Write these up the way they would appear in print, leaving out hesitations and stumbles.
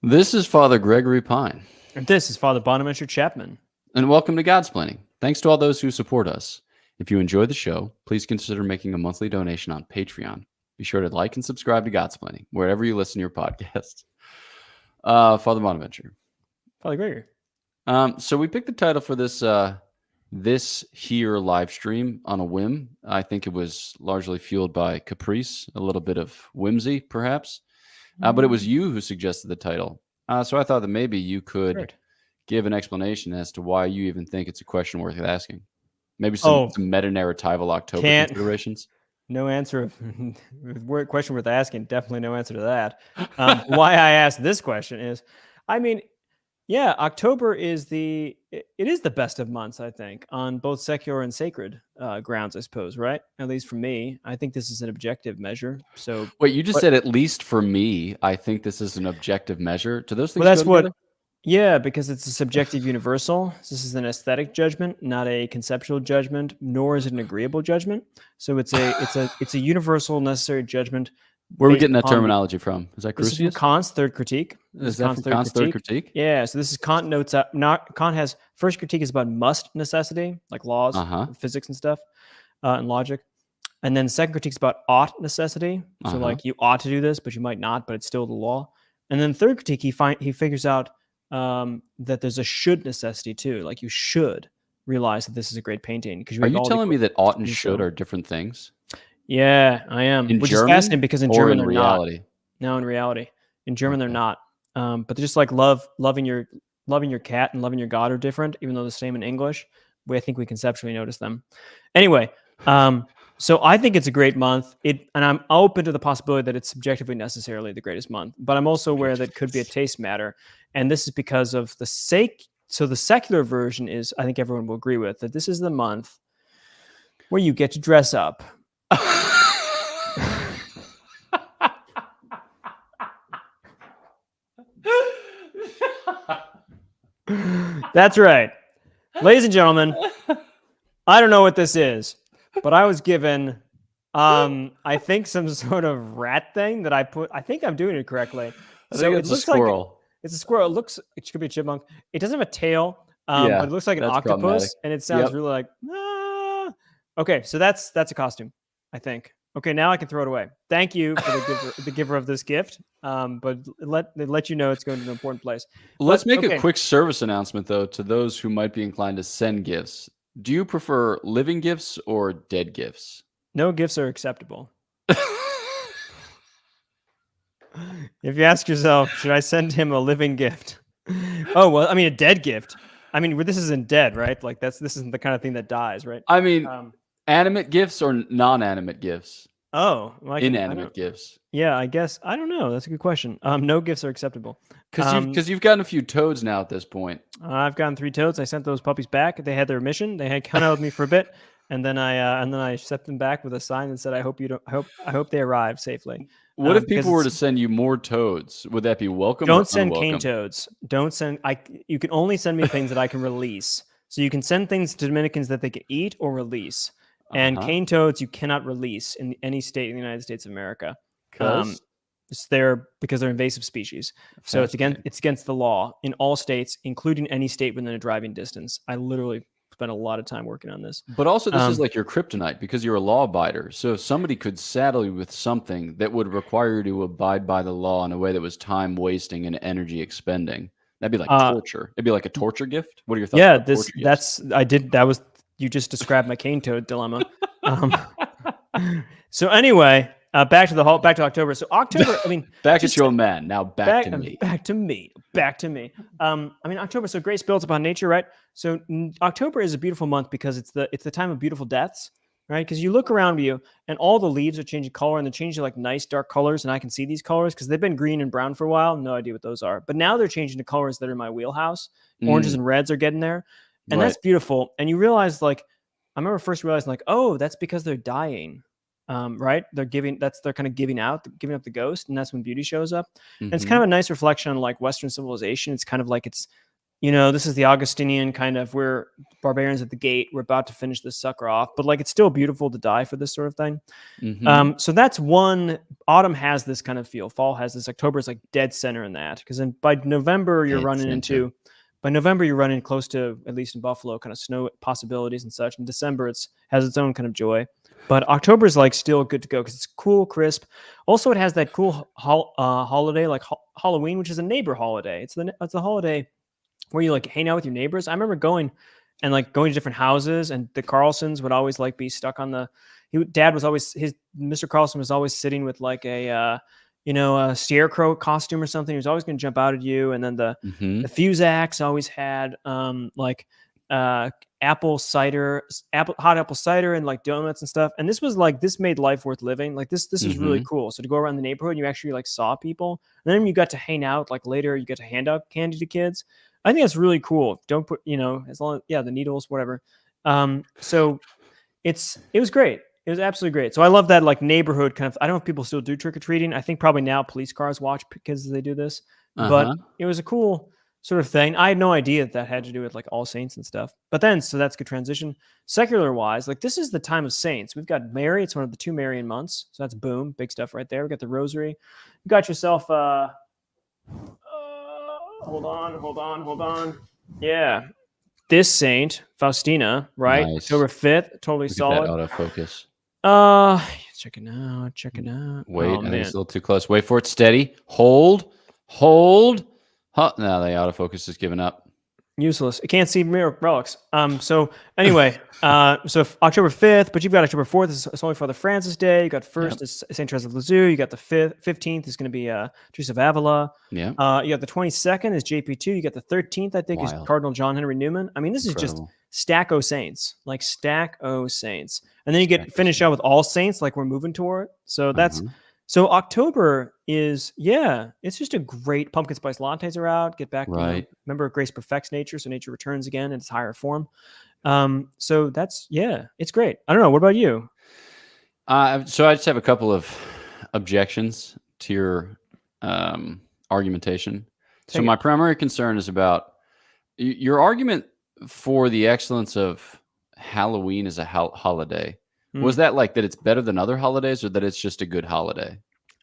This is Father Gregory Pine, And this is Father Bonaventure Chapman. and welcome to Godsplaining. Thanks to all those who support us. If you enjoy the show, please consider making a monthly donation on Patreon. Be sure to like and subscribe to Godsplaining wherever you listen to your podcasts. Father Bonaventure. Father Gregory. So we picked the title for this here live stream on a whim. I think it was largely fueled by caprice, a little bit of whimsy, perhaps. But it was you who suggested the title. So I thought that maybe you could Right. give an explanation as to why you even think it's a question worth asking. Maybe some meta-narratival October Can't. considerations. No answer. Question worth asking. Definitely no answer to that. Why I asked this question is, yeah, October is it is the best of months, I think, on both secular and sacred grounds, I suppose, right? At least for me, I think this is an objective measure. So Wait, you just said at least for me, I think this is an objective measure. Do those things that's go together? Yeah, because it's a subjective universal. This is an aesthetic judgment, not a conceptual judgment, nor is it an agreeable judgment. So it's a universal necessary judgment. Where are we getting that terminology from? Is that This is from Crucius? Kant's third critique. Is that from Kant's third critique? Yeah, so this is Kant notes out. Kant has first critique is about must necessity, like laws, physics and stuff, and logic. And then second critique is about ought necessity. So like you ought to do this, but you might not, but it's still the law. And then third critique, he figures out that there's a should necessity too. Like you should realize that this is a great painting. Because are you telling me that ought and should are different things? Yeah, I am. Which is fascinating because in German they're reality? Not. No, in reality, in German they're not. But they're just like loving your cat and loving your God are different, even though the same in English. I think we conceptually notice them. Anyway, so I think it's a great month. And I'm open to the possibility that it's subjectively necessarily the greatest month. But I'm also aware that it could be a taste matter. And this is because of the sake. So the secular version is, I think everyone will agree with, that this is the month where you get to dress up. That's right. Ladies and gentlemen, I don't know what this is, but I was given, I think some sort of rat thing that I think I'm doing it correctly. So it's a squirrel. It's a squirrel. It could be a chipmunk. It doesn't have a tail, but it looks like an octopus, and it sounds really like, ah. Okay, so that's a costume, I think. Okay, now I can throw it away. Thank you for the giver of this gift. But let you know it's going to an important place. Let's make a quick service announcement, though, to those who might be inclined to send gifts. Do you prefer living gifts or dead gifts? No gifts are acceptable. If you ask yourself, should I send him a living gift? Oh, well, I mean, a dead gift. I mean, this isn't dead, right? Like this isn't the kind of thing that dies, right? I mean, animate gifts or non-animate gifts? Oh, inanimate gifts. Yeah, I guess. I don't know. That's a good question. No gifts are acceptable. Because you've gotten a few toads now at this point. I've gotten 3 toads. I sent those puppies back. They had their mission. They had hung out with me for a bit, and then I sent them back with a sign that said, "I hope they arrive safely." What if people were to send you more toads? Would that be welcome? Don't send cane toads. Don't send. You can only send me things that I can release. So you can send things to Dominicans that they can eat or release. And cane toads you cannot release in any state in the United States of America. Because they're invasive species. So it's against the law in all states, including any state within a driving distance. I literally spent a lot of time working on this. But also this is like your kryptonite because you're a law abider. So if somebody could saddle you with something that would require you to abide by the law in a way that was time wasting and energy expending, that'd be like torture. It'd be like a torture gift. What are your thoughts? Yeah, you just described my cane toad dilemma. So anyway, back to October. So October, I mean, back at your man. Now back to me. Back to me. I mean, October. So grace builds upon nature, right? So October is a beautiful month because it's the time of beautiful deaths, right? Because you look around you and all the leaves are changing color and they're changing like nice dark colors, and I can see these colors because they've been green and brown for a while. No idea what those are, but now they're changing to colors that are in my wheelhouse. Oranges and reds are getting there. And that's beautiful. And you realize, like, I remember first realizing, like, oh, that's because they're dying, right? They're kind of giving up the ghost. And that's when beauty shows up. And it's kind of a nice reflection on like Western civilization. It's kind of like it's this is the Augustinian kind of, we're barbarians at the gate. We're about to finish this sucker off, but like, it's still beautiful to die for this sort of thing. So that's one. Autumn has this kind of feel. Fall has this. October is like dead center in that, because then by November you're running close to, at least in Buffalo, kind of snow possibilities and such. In December has its own kind of joy, but October is like still good to go because it's cool, crisp. Also, it has that cool holiday like Halloween, which is a neighbor holiday. It's a holiday where you like hang out with your neighbors. I remember going to different houses, and the Carlsons would always like be stuck on Mr. Carlson was always sitting with like a scarecrow costume or something. He was always going to jump out at you. And then the Fusaks always had hot apple cider and like donuts and stuff. And this made life worth living. Like this was really cool. So to go around the neighborhood, and you actually like saw people, and then you got to hang out. Like later, you get to hand out candy to kids. I think that's really cool. Don't put, as long as, the needles, whatever. So it was great. It was absolutely great. So I love that like neighborhood kind of, I don't know if people still do trick-or-treating. I think probably now police cars watch because they do this, but it was a cool sort of thing. I had no idea that had to do with like All Saints and stuff, but then, so that's a good transition. Secular wise, like this is the time of saints. We've got Mary. It's one of the 2 Marian months. So that's boom. Big stuff right there. We got the rosary. You got yourself, hold on. Yeah. This saint, Faustina, right? Nice. October 5th, totally Look solid. at that autofocus. Check it out. Wait, oh, I think it's a little too close. Wait for it. Steady. Hold. Huh. Now the autofocus is giving up. Useless. It can't see mirror relics. So anyway, so October 5th, but you've got October 4th. It's only Father Francis Day. You got 1st is Saint Therese of Lisieux. You got the 15th is going to be Teresa of Avila. Yeah. You got the 22nd is JP2. You got the 13th, I think, is Cardinal John Henry Newman. I mean, this is just stack o' saints, like stack o' saints, and then you finish out with All Saints, like we're moving toward. So that's. So October is, it's just a great, pumpkin spice lattes are out. Get back, remember grace perfects nature, so nature returns again in its higher form. So that's, it's great. I don't know. What about you? So I just have a couple of objections to your argumentation. So my primary concern is about your argument for the excellence of Halloween as a holiday. Was that like that it's better than other holidays, or that it's just a good holiday?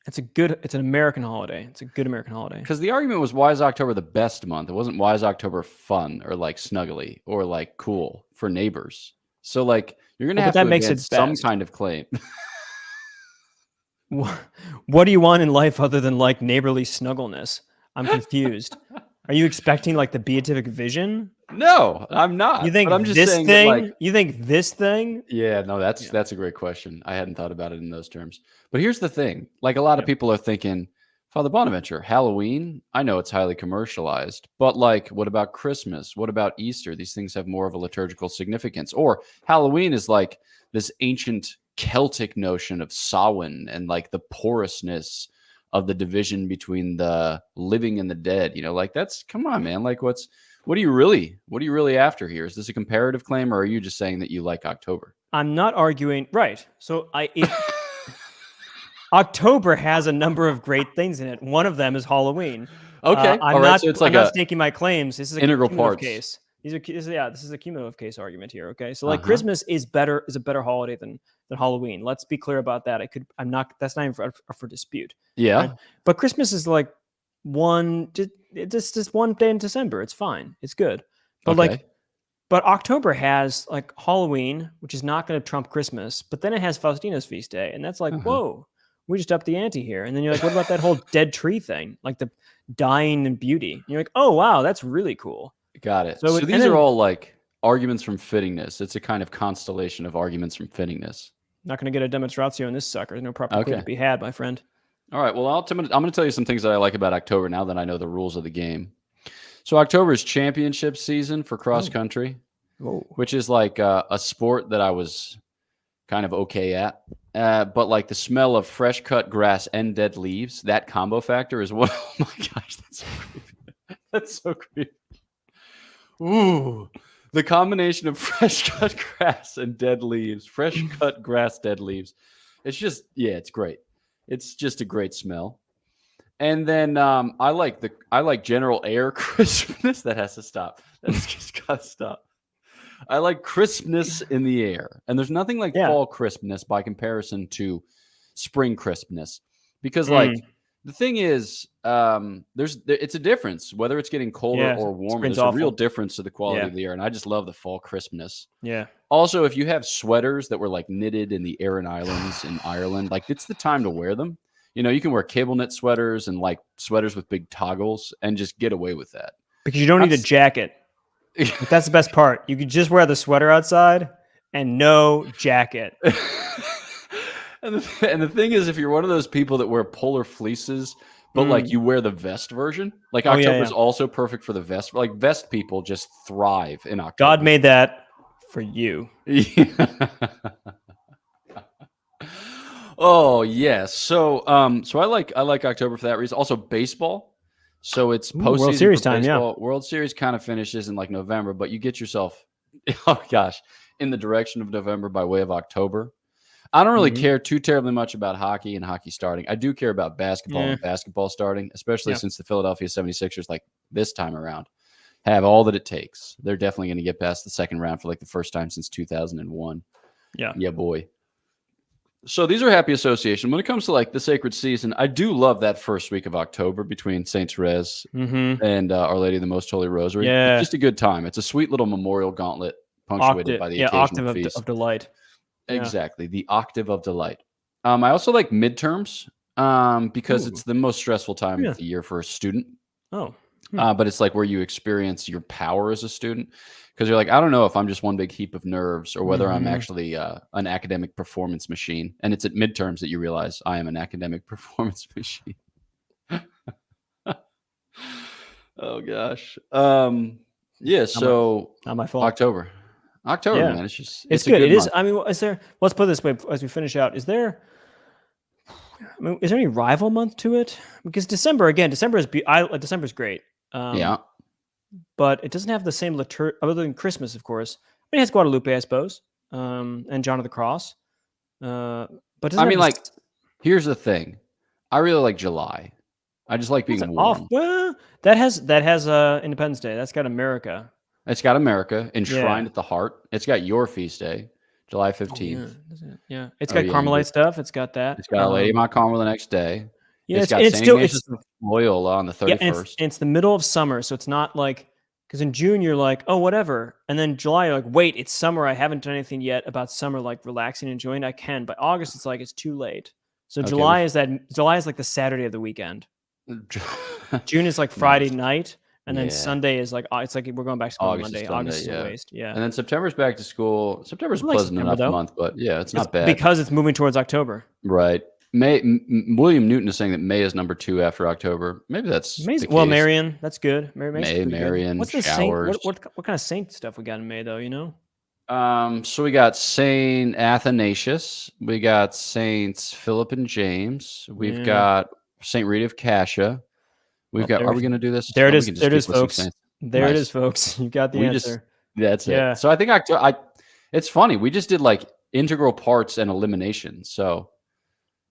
It's an American holiday. It's a good American holiday. Because the argument was, why is October the best month? It wasn't, why is October fun or like snuggly or like cool for neighbors? So like you're going to have to make some kind of claim. What do you want in life other than like neighborly snuggleness? I'm confused. Are you expecting like the beatific vision? No, I'm not. You think but I'm just this saying thing? That, like, you think this thing? Yeah, no, that's a great question. I hadn't thought about it in those terms. But here's the thing: like a lot of people are thinking, Father Bonaventure, Halloween. I know it's highly commercialized, but like, what about Christmas? What about Easter? These things have more of a liturgical significance. Or Halloween is like this ancient Celtic notion of Samhain and like the porousness of the division between the living and the dead. Like that's, come on, man. Like what are you really after here? Is this a comparative claim, or are you just saying that you like October? I'm not arguing. Right. So October has a number of great things in it. One of them is Halloween. Okay. I'm not staking my claims. This is a integral cumulative case. This is a cumulative case argument here. Okay. So like Christmas is a better holiday than Halloween. Let's be clear about that. That's not even for dispute. Yeah. Right? But Christmas is like just one day in December. It's fine. It's good. But but October has like Halloween, which is not going to trump Christmas, but then it has Faustina's feast day. And that's like, whoa, we just upped the ante here. And then you're like, what about that whole dead tree thing? Like the dying and beauty. And you're like, oh, wow, that's really cool. Got it. So these are all like arguments from fittingness. It's a kind of constellation of arguments from fittingness. Not going to get a demonstratio in this sucker. There's no proper clue to be had, my friend. All right. Well, I'm going to tell you some things that I like about October now that I know the rules of the game. So October is championship season for cross country, which is like a sport that I was kind of okay at. But like the smell of fresh cut grass and dead leaves, that combo factor is what. Oh my gosh, that's so creepy. That's so creepy. Ooh, the combination of fresh cut grass and dead leaves, fresh cut grass, dead leaves. It's just, it's great. It's just a great smell. And then I like general air crispness. That has to stop. That's just got to stop. I like crispness in the air, and there's nothing like Yeah. fall crispness by comparison to spring crispness, because Mm. the thing is, it's a difference whether it's getting colder Yeah. or warmer. Spring's There's a real awful. difference to the quality Yeah. of the air, and I just love the fall crispness. Yeah. Also, if you have sweaters that were like knitted in the Aran Islands in Ireland, like it's the time to wear them. You know, you can wear cable knit sweaters and like sweaters with big toggles and just get away with that. Because you don't need a That's- jacket. Like, that's the best part. You could just wear the sweater outside and no jacket. and the thing is, if you're one of those people that wear polar fleeces, but like you wear the vest version, like Oh, yeah, October is yeah. also perfect for the vest. Like vest people just thrive in October. God made that for you. Oh yes. So I like October for that reason. Also baseball. So it's postseason World Series for time, yeah. baseball. World Series kind of finishes in like November, but you get yourself, oh gosh, in the direction of November by way of October. I don't really care too terribly much about hockey and hockey starting. I do care about basketball and basketball starting, especially since the Philadelphia 76ers, like this time around, have all that it takes. They're definitely going to get past the second round for like the first time since 2001. Yeah. Yeah, boy. So these are happy association. When it comes to like the sacred season, I do love that first week of October between Saint Therese and Our Lady of the Most Holy Rosary. Yeah. It's just a good time. It's a sweet little memorial gauntlet punctuated by the occasional octave feast. of delight. Exactly, the octave of delight. I also like midterms because it's the most stressful time of the year for a student. Oh. But it's like where you experience your power as a student, because you're like, I don't know if I'm just one big heap of nerves or whether I'm actually an academic performance machine. And it's at midterms that you realize I am an academic performance machine. Oh gosh. Yeah. So Not my fault. October, Yeah. man. It's just It's a good. It is. month. I mean, is there? Let's put it this way as we finish out. Is there any rival month to it? Because December is December's great. Yeah. But it doesn't have the same liturgy other than Christmas, of course. I mean, it has Guadalupe, I suppose, and John of the Cross. But doesn't I have mean, this- like, here's the thing. I really like July. I just like being it's warm. off. Well, that has Independence Day. That's got America. It's got America enshrined at the heart. It's got your feast day, July 15th. Yeah. It's got Carmelite stuff. It's got that. It's got Lady Mount Carmel the next day. Yeah, it's got it's St. still Ignatius of Loyola on the 31st. Yeah, and it's the middle of summer, so it's not like, because in June you're like, oh, whatever, and then July you're like, wait, it's summer. I haven't done anything yet about summer, like relaxing and enjoying. I can. By August, it's like it's too late. So Okay, July is like the Saturday of the weekend. June is like Friday night, and then Sunday is like it's like we're going back to school on Monday. August is a waste. Yeah, and then September's back to school. September's a I like pleasant September, enough though. month, but yeah, it's not bad because it's moving towards October. Right. May William Newton is saying that May is number 2 after October. Maybe that's the case. Marian, that's good. Marian, What's the showers. saint? What kind of saint stuff we got in May though? You know. So we got Saint Athanasius, we got Saints Philip and James, we've got Saint Rita of Cassia, we've got. Are we going to do this? There it is. We can just There it keep is, listing folks. saints. There it Nice. is, folks. You got the answer. That's Yeah. it. So I think it's funny. We just did like integral parts and elimination. So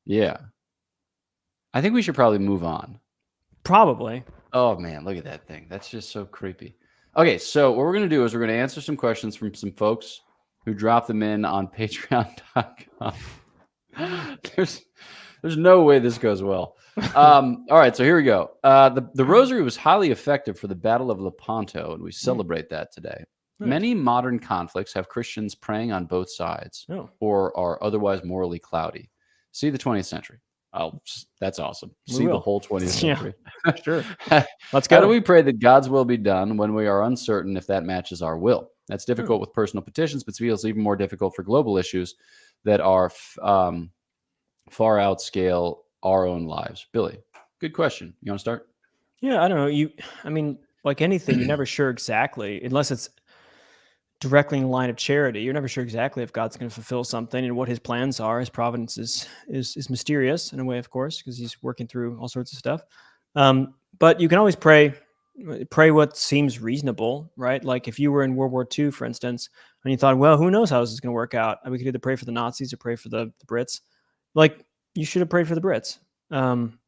yeah, I think we should probably move on. Probably. Oh man, look at that thing. That's just so creepy. Okay, so what we're going to do is we're going to answer some questions from some folks who dropped them in on patreon.com. There's no way this goes well. All right, so here we go. The rosary was highly effective for the Battle of Lepanto, and we celebrate that today. Many modern conflicts have Christians praying on both sides or are otherwise morally cloudy. See the 20th century. That's awesome. See the whole 20th century. Yeah, sure. Let's go. How do we pray that God's will be done when we are uncertain if that matches our will? That's difficult with personal petitions, but feels even more difficult for global issues that are far outscale our own lives. Billy, good question. You want to start? Yeah, I don't know. I mean, like anything, you're never sure exactly, unless it's directly in line of charity. You're never sure exactly if God's going to fulfill something and what his plans are. His providence is mysterious in a way, of course, because he's working through all sorts of stuff. But you can always pray what seems reasonable, right? Like if you were in World War II, for instance, and you thought, well, who knows how this is going to work out? We could either pray for the Nazis or pray for the Brits. Like you should have prayed for the Brits.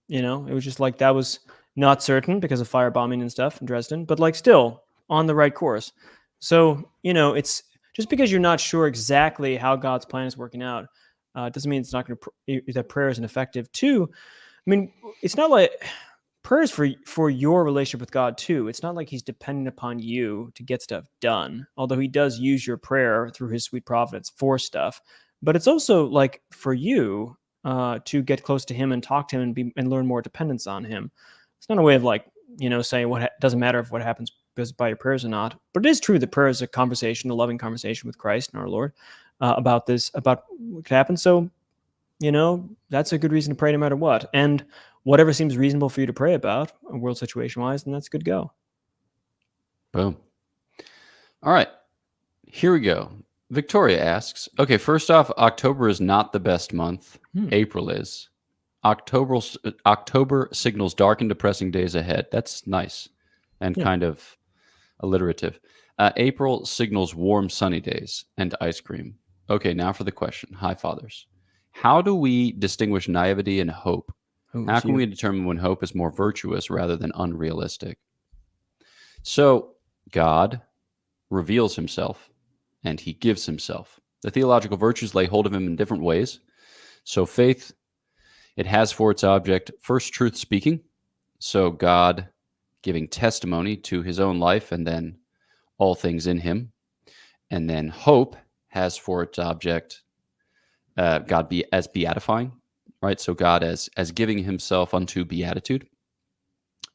It was just like that was not certain because of firebombing and stuff in Dresden, but like still on the right course. So, it's just because you're not sure exactly how God's plan is working out, doesn't mean it's not going to that prayer isn't effective. Two, I mean, it's not like prayer is for your relationship with God too. It's not like He's dependent upon you to get stuff done, although He does use your prayer through His sweet providence for stuff. But it's also like for you to get close to Him and talk to Him and learn more dependence on Him. It's not a way of like saying doesn't matter if what happens because by your prayers or not. But it is true that prayer is a conversation, a loving conversation with Christ and our Lord about what could happen. So that's a good reason to pray no matter what. And whatever seems reasonable for you to pray about, world situation wise, then that's good to go. Boom. All right. Here we go. Victoria asks, okay, first off, October is not the best month. April is. October signals dark and depressing days ahead. That's nice and kind of alliterative. April signals warm, sunny days and ice cream. Okay, now for the question. Hi, fathers. How do we distinguish naivety and hope? How can we determine when hope is more virtuous rather than unrealistic? So, God reveals Himself and He gives Himself. The theological virtues lay hold of Him in different ways. So, faith, it has for its object first truth speaking. So, God giving testimony to His own life and then all things in Him. And then hope has for its object God be as beatifying, right? So God as giving Himself unto beatitude.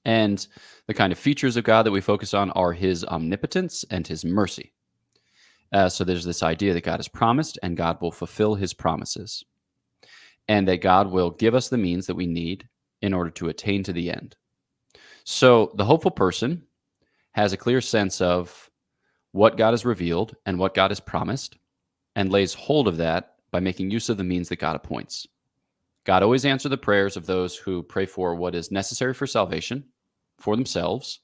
And the kind of features of God that we focus on are His omnipotence and His mercy. So there's this idea that God has promised and God will fulfill His promises. And that God will give us the means that we need in order to attain to the end. So the hopeful person has a clear sense of what God has revealed and what God has promised and lays hold of that by making use of the means that God appoints. God always answers the prayers of those who pray for what is necessary for salvation for themselves,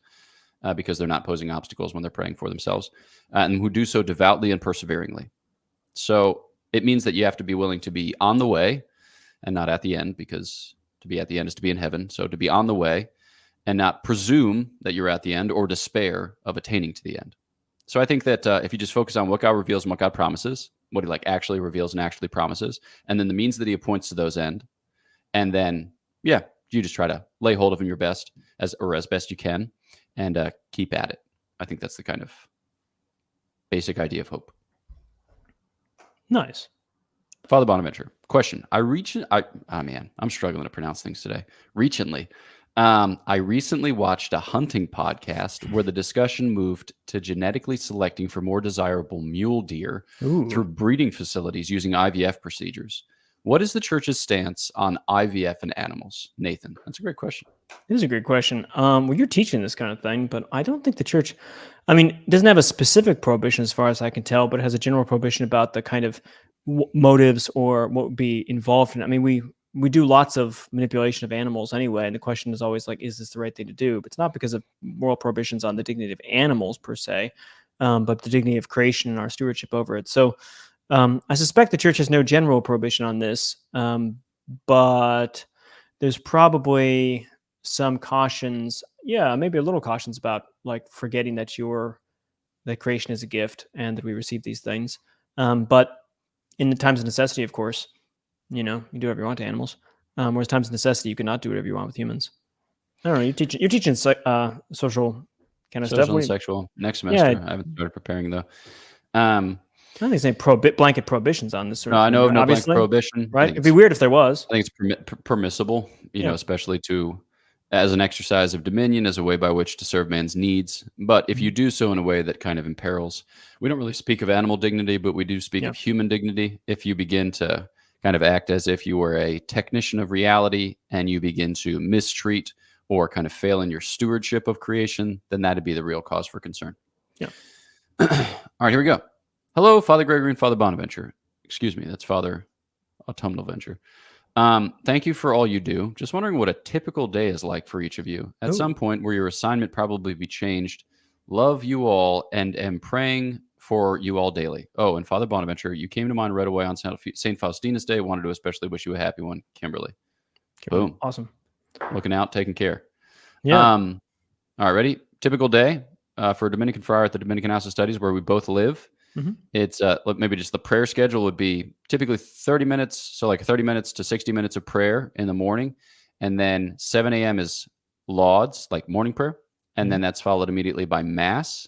because they're not posing obstacles when they're praying for themselves, and who do so devoutly and perseveringly. So it means that you have to be willing to be on the way and not at the end, because to be at the end is to be in heaven. So to be on the way and not presume that you're at the end or despair of attaining to the end. So I think that if you just focus on what God reveals and what God promises, what He actually reveals and actually promises, and then the means that He appoints to those end, and then you just try to lay hold of Him your best as best you can, and keep at it. I think that's the kind of basic idea of hope. Nice. Father Bonaventure, question. I'm struggling to pronounce things today. I recently watched a hunting podcast where the discussion moved to genetically selecting for more desirable mule deer through breeding facilities using IVF procedures. What is the church's stance on IVF in animals? Nathan, that's a great question. It is a great question. Well, you're teaching this kind of thing, but I don't think the church, doesn't have a specific prohibition as far as I can tell, but it has a general prohibition about the kind of motives or what would be involved in it. We do lots of manipulation of animals anyway, and the question is always like, is this the right thing to do? But it's not because of moral prohibitions on the dignity of animals per se, but the dignity of creation and our stewardship over it. So I suspect the church has no general prohibition on this, but there's probably some cautions, maybe a little cautions about like forgetting that creation is a gift and that we receive these things. But in the times of necessity, of course, you do whatever you want to animals. Whereas times of necessity, you cannot do whatever you want with humans. I don't know. You're teaching social kind of stuff. Social and sexual next semester. Yeah. I haven't started preparing though. I don't think there's any blanket prohibitions on this sort of thing. I know of no blanket prohibition. Right? It'd be weird if there was. I think it's permissible, especially as an exercise of dominion, as a way by which to serve man's needs. But if you do so in a way that kind of imperils, we don't really speak of animal dignity, but we do speak of human dignity. If you begin to kind of act as if you were a technician of reality and you begin to mistreat or kind of fail in your stewardship of creation, then that'd be the real cause for concern. Yeah. All right, here we go. Hello, Father Gregory and Father Bonaventure. Excuse me, that's Father Autumnal Venture. Thank you for all you do. Just wondering what a typical day is like for each of you. At some point where your assignment probably be changed. Love you all and am praying for you all daily. Oh, and Father Bonaventure, you came to mind right away on St. Faustina's Day. Wanted to especially wish you a happy one, Kimberly. Boom. Awesome. looking out, taking care. Yeah. All right, ready? Typical day for a Dominican friar at the Dominican House of Studies, where we both live. Mm-hmm. It's maybe just the prayer schedule would be typically 30 minutes. So like 30 minutes to 60 minutes of prayer in the morning. And then 7 a.m. is lauds, like morning prayer. And then that's followed immediately by mass.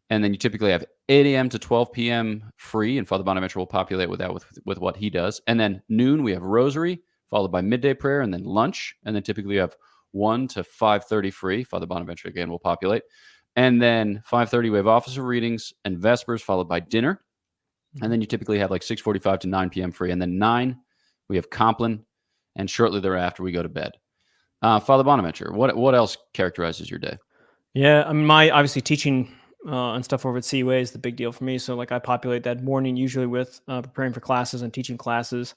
And then you typically have 8 a.m. to 12 p.m. free. And Father Bonaventure will populate with that with what he does. And then noon, we have rosary, followed by midday prayer, and then lunch. And then typically you have 1 to 5:30 free. Father Bonaventure again will populate. And then 5:30 we have officer readings and vespers, followed by dinner. And then you typically have like 6:45 to 9 p.m. free. And then 9 we have Compline, and shortly thereafter we go to bed. Father Bonaventure, what else characterizes your day? Yeah, I mean, my obviously teaching and stuff over at CUA is the big deal for me. So like I populate that morning usually with preparing for classes and teaching classes,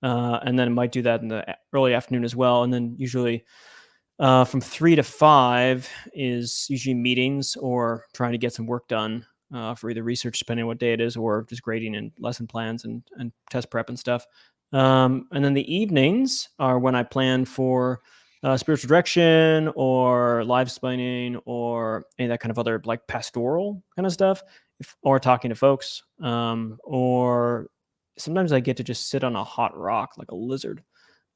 and then I might do that in the early afternoon as well. And then usually from 3 to 5 is usually meetings or trying to get some work done for either research, depending on what day it is, or just grading and lesson plans and test prep and stuff. And then the evenings are when I plan for spiritual direction or Livesplaining or any of that kind of other like pastoral kind of stuff, or talking to folks. Or sometimes I get to just sit on a hot rock like a lizard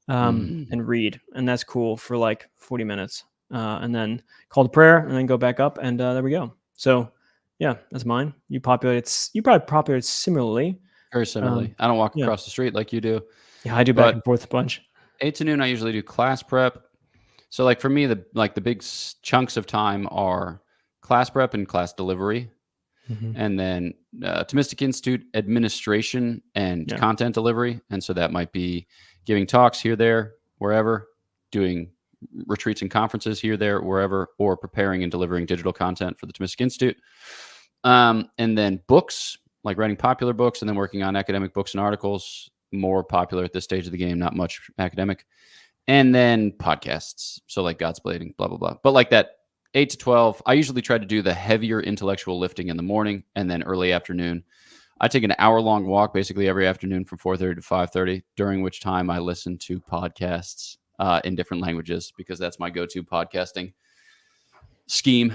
and read. And that's cool for like 40 minutes. And then call to prayer and then go back up. And there we go. So yeah, that's mine. You probably populate similarly. Very similarly. I don't walk across the street like you do. Yeah, I do back and forth a bunch. 8 to noon, I usually do class prep. So like for me, the big chunks of time are class prep and class delivery. And then Thomistic Institute administration and content delivery. And so that might be giving talks here, there, wherever, doing retreats and conferences here, there, wherever, or preparing and delivering digital content for the Thomistic Institute. And then books, like writing popular books and then working on academic books and articles, more popular at this stage of the game, not much academic. And then podcasts. So like Godsplaining, blah, blah, blah. But like that 8 to 12, I usually try to do the heavier intellectual lifting in the morning and then early afternoon. I take an hour-long walk basically every afternoon from 4:30 to 5:30, during which time I listen to podcasts in different languages because that's my go-to podcasting scheme.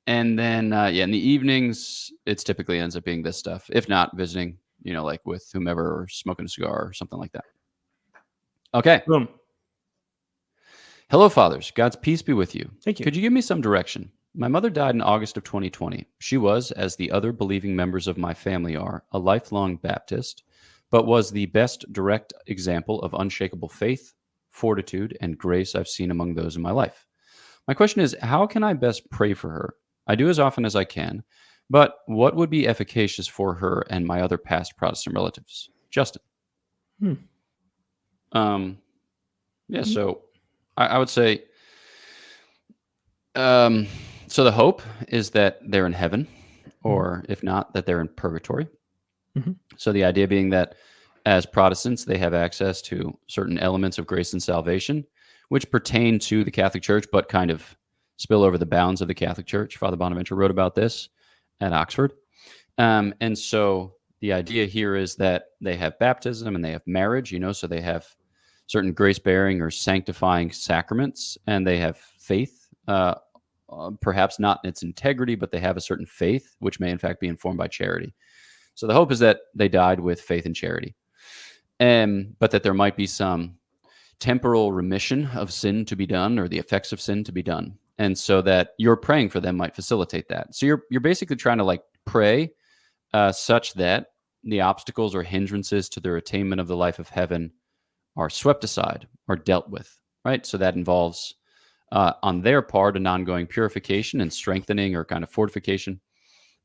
And then, in the evenings, it typically ends up being this stuff. If not visiting, like with whomever or smoking a cigar or something like that. Okay. Boom. Hello, fathers. God's peace be with you. Thank you. Could you give me some direction? My mother died in August of 2020. She was, as the other believing members of my family are, a lifelong Baptist, but was the best direct example of unshakable faith, fortitude, and grace I've seen among those in my life. My question is, how can I best pray for her? I do as often as I can, but what would be efficacious for her and my other past Protestant relatives? Justin. So I would say, so the hope is that they're in heaven, or if not, that they're in purgatory. So the idea being that as Protestants, they have access to certain elements of grace and salvation, which pertain to the Catholic Church, but kind of spill over the bounds of the Catholic Church. Father Bonaventure wrote about this at Oxford. And so the idea here is that they have baptism and they have marriage, so they have certain grace-bearing or sanctifying sacraments, and they have faith, perhaps not in its integrity, but they have a certain faith, which may in fact be informed by charity. So the hope is that they died with faith and charity, but that there might be some temporal remission of sin to be done, or the effects of sin to be done. And so that your praying for them might facilitate that. So you're basically trying to like pray such that the obstacles or hindrances to their attainment of the life of heaven are swept aside or dealt with, right? So that involves, on their part, an ongoing purification and strengthening or kind of fortification.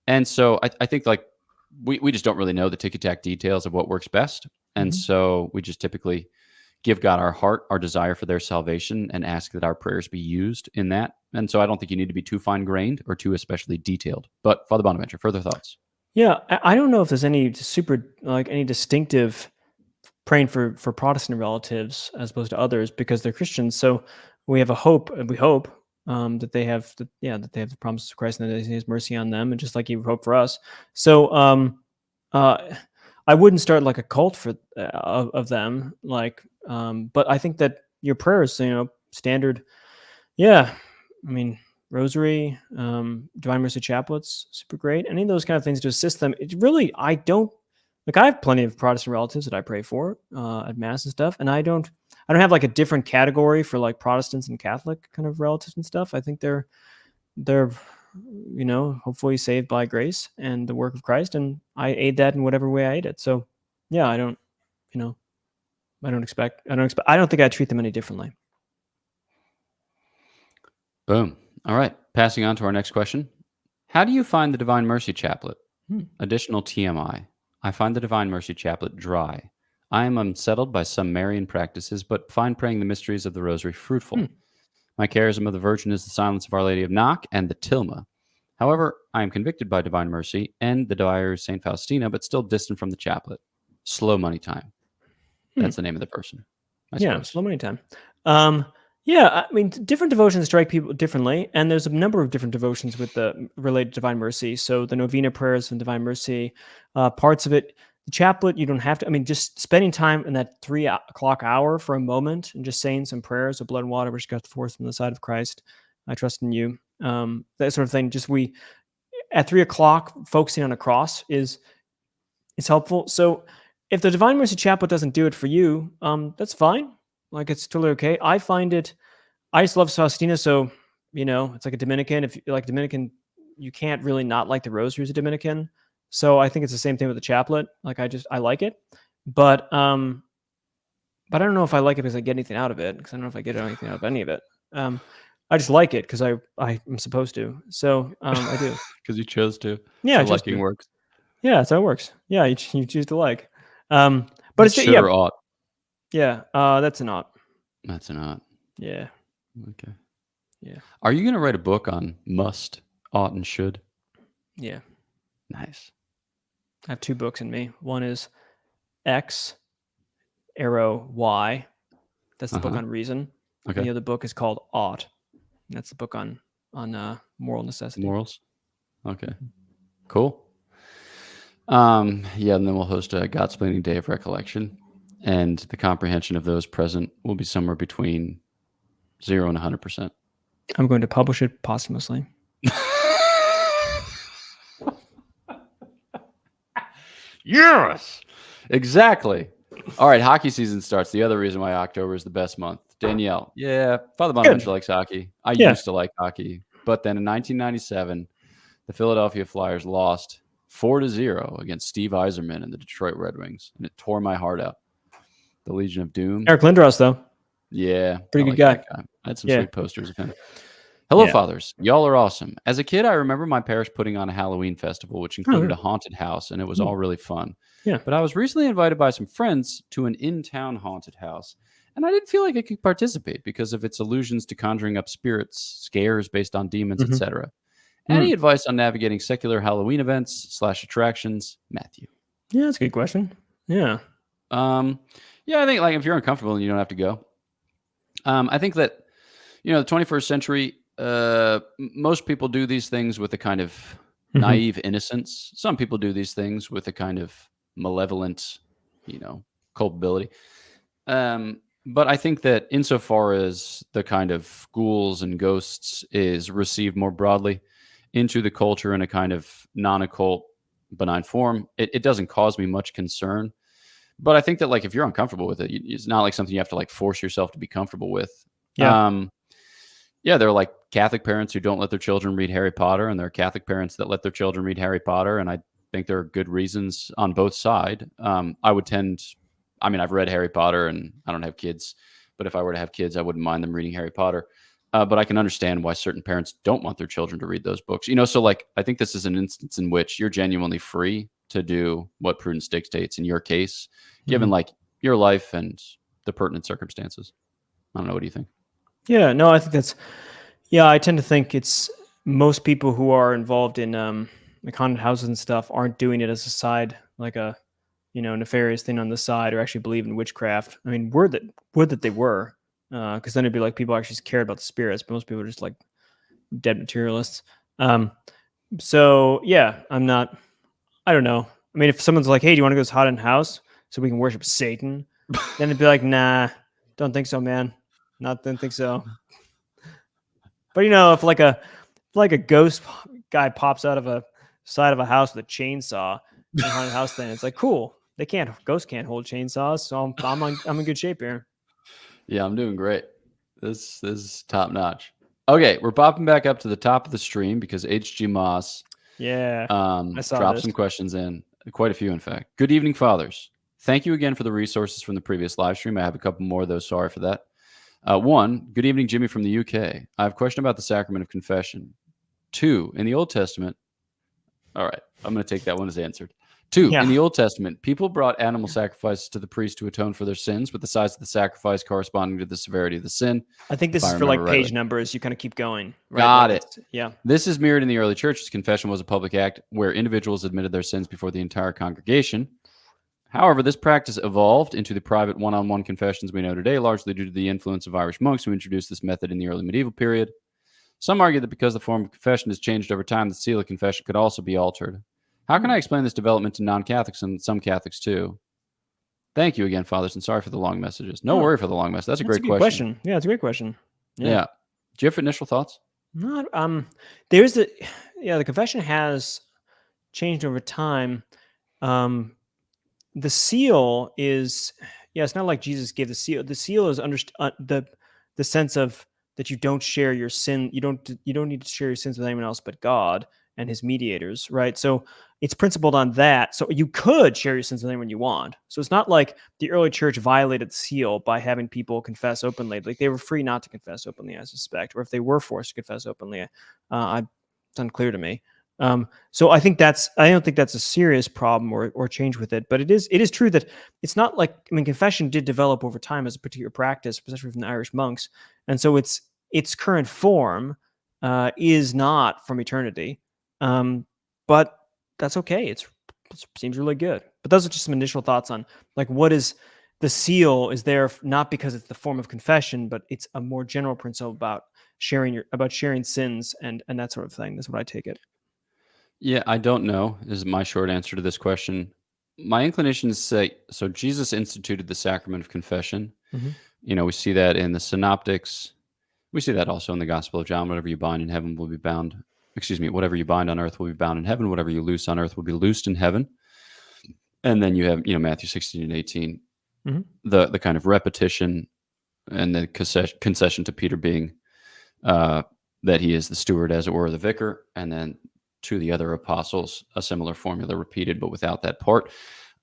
And so I think like we just don't really know the ticky-tack details of what works best. And so we just typically give God our heart, our desire for their salvation, and ask that our prayers be used in that. And so I don't think you need to be too fine-grained or too especially detailed. But Father Bonaventure, further thoughts? Yeah, I don't know if there's any any distinctive praying for Protestant relatives as opposed to others because they're Christians. So we have a hope, and we hope that they have that they have the promises of Christ and that He has mercy on them, and just like He would hope for us. So I wouldn't start like a cult for of them, but I think that your prayers, standard. Yeah. I mean, Rosary, Divine Mercy Chaplets, super great. Any of those kind of things to assist them. It really, I have plenty of Protestant relatives that I pray for at Mass and stuff. And I don't have like a different category for like Protestants and Catholic kind of relatives and stuff. I think they're, hopefully saved by grace and the work of Christ. And I aid that in whatever way I aid it. So yeah, I don't think I treat them any differently. Boom. All right. Passing on to our next question. How do you find the Divine Mercy Chaplet? Additional TMI. I find the Divine Mercy Chaplet dry. I am unsettled by some Marian practices, but find praying the mysteries of the Rosary fruitful. My charism of the Virgin is the silence of Our Lady of Knock and the Tilma. However, I am convicted by Divine Mercy and the Diary of St. Faustina, but still distant from the chaplet. Slow money time. That's the name of the person. Yeah, slow money time. Yeah, I mean, different devotions strike people differently, and there's a number of different devotions with the related to Divine Mercy. So the Novena prayers from Divine Mercy, parts of it, the chaplet, you don't have to. I mean, just spending time in that 3 o'clock hour for a moment and just saying some prayers of blood and water, which got forth from the side of Christ. I trust in you. That sort of thing. Just at 3 o'clock, focusing on a cross is helpful. So if the Divine Mercy Chaplet doesn't do it for you, that's fine. Like, it's totally okay. I just love Faustina. So, it's like a Dominican. If you like Dominican, you can't really not like the Rosary as a Dominican. So I think it's the same thing with the chaplet. Like, I like it, but I don't know if I like it because I get anything out of it. Because I don't know if I get anything out of any of it. I just like it because I'm supposed to. So I do. Because you chose to. Yeah, so liking works. Yeah, that's how it works. Yeah, you choose to like. But it's should or ought. Yeah, that's an ought. That's an ought. Yeah. Okay. Yeah. Are you going to write a book on must, ought, and should? Yeah. Nice. I have 2 books in me. One is X, arrow Y. That's the book on reason. Okay. And the other book is called Ought. And that's the book on moral necessity. Morals. Okay. Cool. And then we'll host a Godsplaining Day of Recollection, and the comprehension of those present will be somewhere between 0 and 100%. I'm going to publish it posthumously. Yes, exactly. All right, hockey season starts. The other reason why October is the best month. Danielle, yeah, Father Bonaventure likes hockey. I used to like hockey, but then in 1997, the Philadelphia Flyers lost 4-0 against Steve Yzerman and the Detroit Red Wings, and it tore my heart out. The Legion of Doom. Eric Lindros, though. Yeah, pretty good guy. I had some sweet posters of him. Hello, fathers. Y'all are awesome. As a kid, I remember my parish putting on a Halloween festival, which included a haunted house, and it was all really fun. Yeah. But I was recently invited by some friends to an in-town haunted house, and I didn't feel like I could participate because of its allusions to conjuring up spirits, scares based on demons, etc. Any advice on navigating secular Halloween events / attractions, Matthew? Yeah, that's a good question. Yeah. Yeah, I think like if you're uncomfortable and you don't have to go. I think that, the 21st century, most people do these things with a kind of naive innocence. Some people do these things with a kind of malevolent, culpability. But I think that insofar as the kind of ghouls and ghosts is received more broadly into the culture in a kind of non-occult, benign form, it doesn't cause me much concern. But I think that like if you're uncomfortable with it, it's not like something you have to like force yourself to be comfortable with. Yeah. There are like Catholic parents who don't let their children read Harry Potter, and there are Catholic parents that let their children read Harry Potter, and I think there are good reasons on both sides. I've read Harry Potter, and I don't have kids, but if I were to have kids, I wouldn't mind them reading Harry Potter. But I can understand why certain parents don't want their children to read those books. So like I think this is an instance in which you're genuinely free to do what prudence dictates in your case, given like your life and the pertinent circumstances. I don't know. What do you think? Yeah, no, I think I tend to think it's most people who are involved in like haunted houses and stuff aren't doing it as a side, like a, nefarious thing on the side, or actually believe in witchcraft. I mean, would that they were, because then it'd be like people actually cared about the spirits, but most people are just like dead materialists. So yeah, I don't know. I mean, if someone's like, hey, do you want to go to this haunted house so we can worship Satan? Then it'd be like, nah, don't think so, man. Didn't think so. But if like a ghost guy pops out of a side of a house with a chainsaw in a haunted house, then it's like cool. Ghosts can't hold chainsaws, so I'm in good shape here. Yeah, I'm doing great. This is top notch. Okay, we're popping back up to the top of the stream because HG Moss Yeah, I saw dropped this. some questions in, quite a few in fact. Good evening, fathers. Thank you again for the resources from the previous live stream. I have a couple more of those. Sorry for that. One, good evening, Jimmy from the UK. I have a question about the sacrament of confession. Two, in the Old Testament. All right, I'm going to take that one as answered. Two, in the Old Testament, people brought animal sacrifices to the priest to atone for their sins, with the size of the sacrifice corresponding to the severity of the sin. I think this is for like page numbers. You kind of keep going. Right? Got it. Yeah. This is mirrored in the early church. Confession was a public act where individuals admitted their sins before the entire congregation. However, this practice evolved into the private one-on-one confessions we know today, largely due to the influence of Irish monks who introduced this method in the early medieval period. Some argue that because the form of confession has changed over time, the seal of confession could also be altered. How can I explain this development to non-Catholics and some Catholics too? Thank you again, fathers, and sorry for the long messages. No worry for the long message. That's a great question. Yeah, it's a great question. Yeah. Do you have initial thoughts? Not the confession has changed over time. The seal is it's not like Jesus gave the seal. The seal is the sense of that you don't share your sin. You don't need to share your sins with anyone else but God and his mediators, right? So it's principled on that. So you could share your sins with anyone you want. So it's not like the early church violated the seal by having people confess openly. Like they were free not to confess openly, I suspect, or if they were forced to confess openly, it's unclear to me. So I don't think that's a serious problem or change with it, but it is true that it's not like, confession did develop over time as a particular practice, especially from the Irish monks. And so its current form, is not from eternity. But that's okay. It seems really good. But those are just some initial thoughts on like, what is the seal is there not because it's the form of confession, but it's a more general principle about sharing sins and that sort of thing. That's what I take it. Yeah, I don't know is my short answer to this question. My inclination is to say, so Jesus instituted the sacrament of confession. Mm-hmm. We see that in the synoptics. We see that also in the Gospel of John. Whatever you bind in heaven will be bound. Whatever you bind on earth will be bound in heaven. Whatever you loose on earth will be loosed in heaven. And then you have, Matthew 16 and 18, mm-hmm. the kind of repetition and the concession to Peter being that he is the steward, as it were, the vicar, and then to the other apostles, a similar formula repeated, but without that part.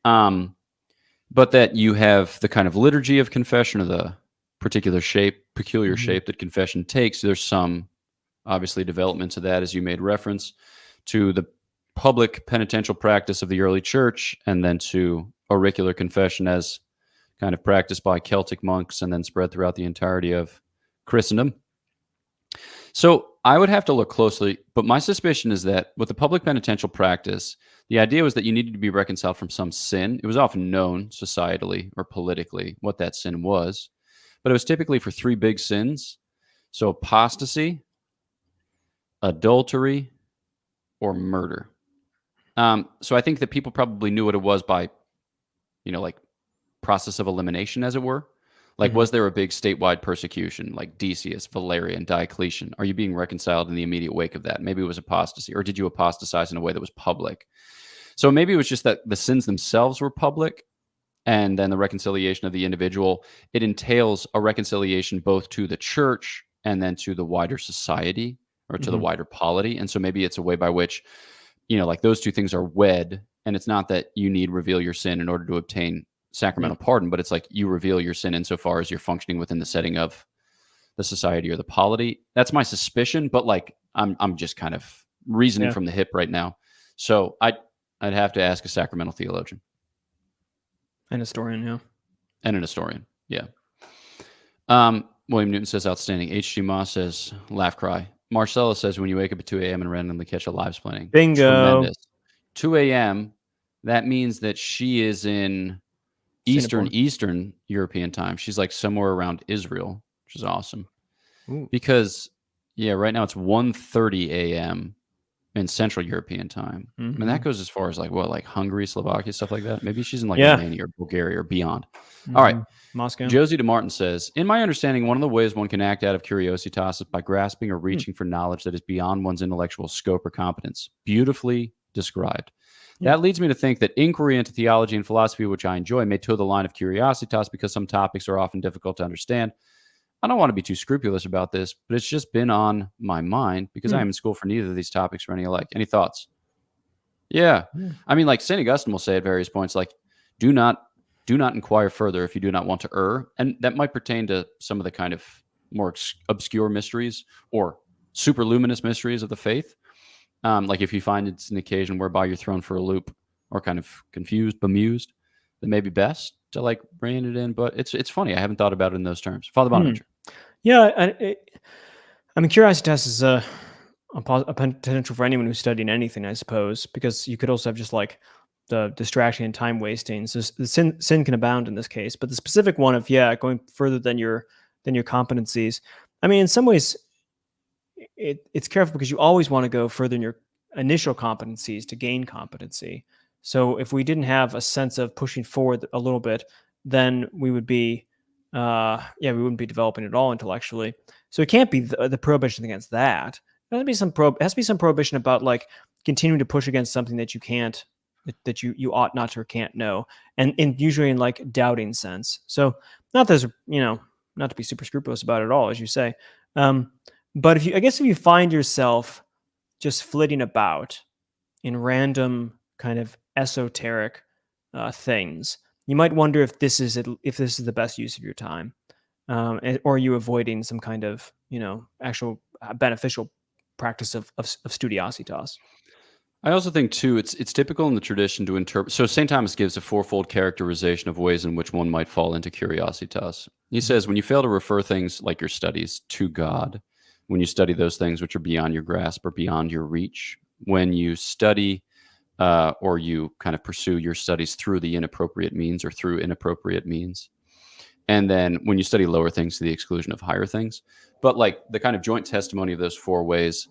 But that you have the kind of liturgy of confession, or the peculiar mm-hmm. shape that confession takes. There's some, obviously, development to that, as you made reference, to the public penitential practice of the early church, and then to auricular confession as kind of practiced by Celtic monks and then spread throughout the entirety of Christendom. So I would have to look closely, but my suspicion is that with the public penitential practice, the idea was that you needed to be reconciled from some sin. It was often known societally or politically what that sin was, but it was typically for three big sins. So apostasy, adultery, or murder. So I think that people probably knew what it was by, like process of elimination, as it were. Like, mm-hmm. Was there a big statewide persecution, like Decius, Valerian, Diocletian? Are you being reconciled in the immediate wake of that? Maybe it was apostasy, or did you apostatize in a way that was public? So maybe it was just that the sins themselves were public, and then the reconciliation of the individual, it entails a reconciliation both to the church and then to the wider society, or to mm-hmm. the wider polity. And so maybe it's a way by which, like those two things are wed, and it's not that you need reveal your sin in order to obtain sacramental pardon, but it's like you reveal your sin insofar as you're functioning within the setting of the society or the polity. That's my suspicion, but like I'm just kind of reasoning from the hip right now. So I'd have to ask a sacramental theologian. An historian, yeah. And an historian, yeah. William Newton says outstanding. H.G. Moss says laugh cry. Marcella says when you wake up at 2 a.m. and randomly catch a Livesplaining. Bingo. Tremendous. 2 a.m., that means that she is in Eastern European time. She's like somewhere around Israel, which is awesome. Ooh. Because right now it's 1:30 a.m. in Central European time. I mean, that goes as far as like Hungary, Slovakia, stuff like that. Maybe she's in like Romania or Bulgaria or beyond. All right. Moscow. Josie DeMartin says, in my understanding, one of the ways one can act out of curiositas is by grasping or reaching for knowledge that is beyond one's intellectual scope or competence. Beautifully described. That leads me to think that inquiry into theology and philosophy, which I enjoy, may toe the line of curiositas because some topics are often difficult to understand. I don't want to be too scrupulous about this, but it's just been on my mind because I am in school for neither of these topics or any alike. Any thoughts? Yeah. I mean, like St. Augustine will say at various points, like, do not inquire further if you do not want to err. And that might pertain to some of the kind of more obscure mysteries or superluminous mysteries of the faith. Like if you find it's an occasion whereby you're thrown for a loop or kind of confused, bemused, then maybe best to like rein it in. But it's funny. I haven't thought about it in those terms. Father Bonaventure. Yeah. I mean, curiositas is a potential for anyone who's studying anything, I suppose, because you could also have just like the distraction and time wasting. So the sin can abound in this case, but the specific one of going further than your competencies. I mean, in some ways, it's careful because you always want to go further than your initial competencies to gain competency. So if we didn't have a sense of pushing forward a little bit, then we would be, we wouldn't be developing at all intellectually. So it can't be the prohibition against that. There has to be some prohibition about like continuing to push against something that you can't, that you ought not to or can't know, and usually in like doubting sense. So not to be super scrupulous about it at all, as you say. But if you find yourself just flitting about in random kind of esoteric things, you might wonder if this is the best use of your time, or are you avoiding some kind of actual beneficial practice of studiositas. I also think too, it's typical in the tradition to interpret. So St. Thomas gives a fourfold characterization of ways in which one might fall into curiositas. He says, when you fail to refer things like your studies to God, when you study those things which are beyond your grasp or beyond your reach, when you study or you kind of pursue your studies through the inappropriate means or through inappropriate means, and then when you study lower things to the exclusion of higher things. But like the kind of joint testimony of those four ways,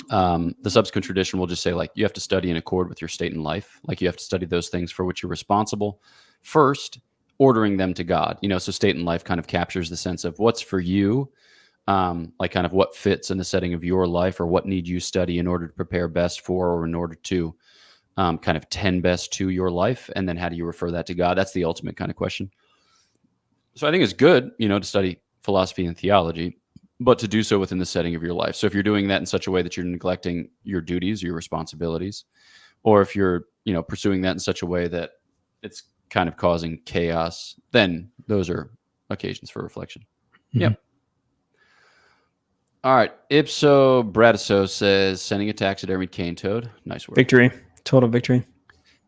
the subsequent tradition will just say, like, you have to study in accord with your state in life. Like you have to study those things for which you're responsible first, ordering them to God. So state in life kind of captures the sense of what's for you, like kind of what fits in the setting of your life, or what need you study in order to prepare best for, or in order to kind of tend best to your life. And then how do you refer that to God? That's the ultimate kind of question. So I think it's good, to study philosophy and theology, but to do so within the setting of your life. So if you're doing that in such a way that you're neglecting your duties, your responsibilities, or if you're, pursuing that in such a way that it's kind of causing chaos, then those are occasions for reflection. Mm-hmm. Yep. All right. Ipso Bradiso says, sending a taxidermied cane toad. Nice work. Victory. Total victory.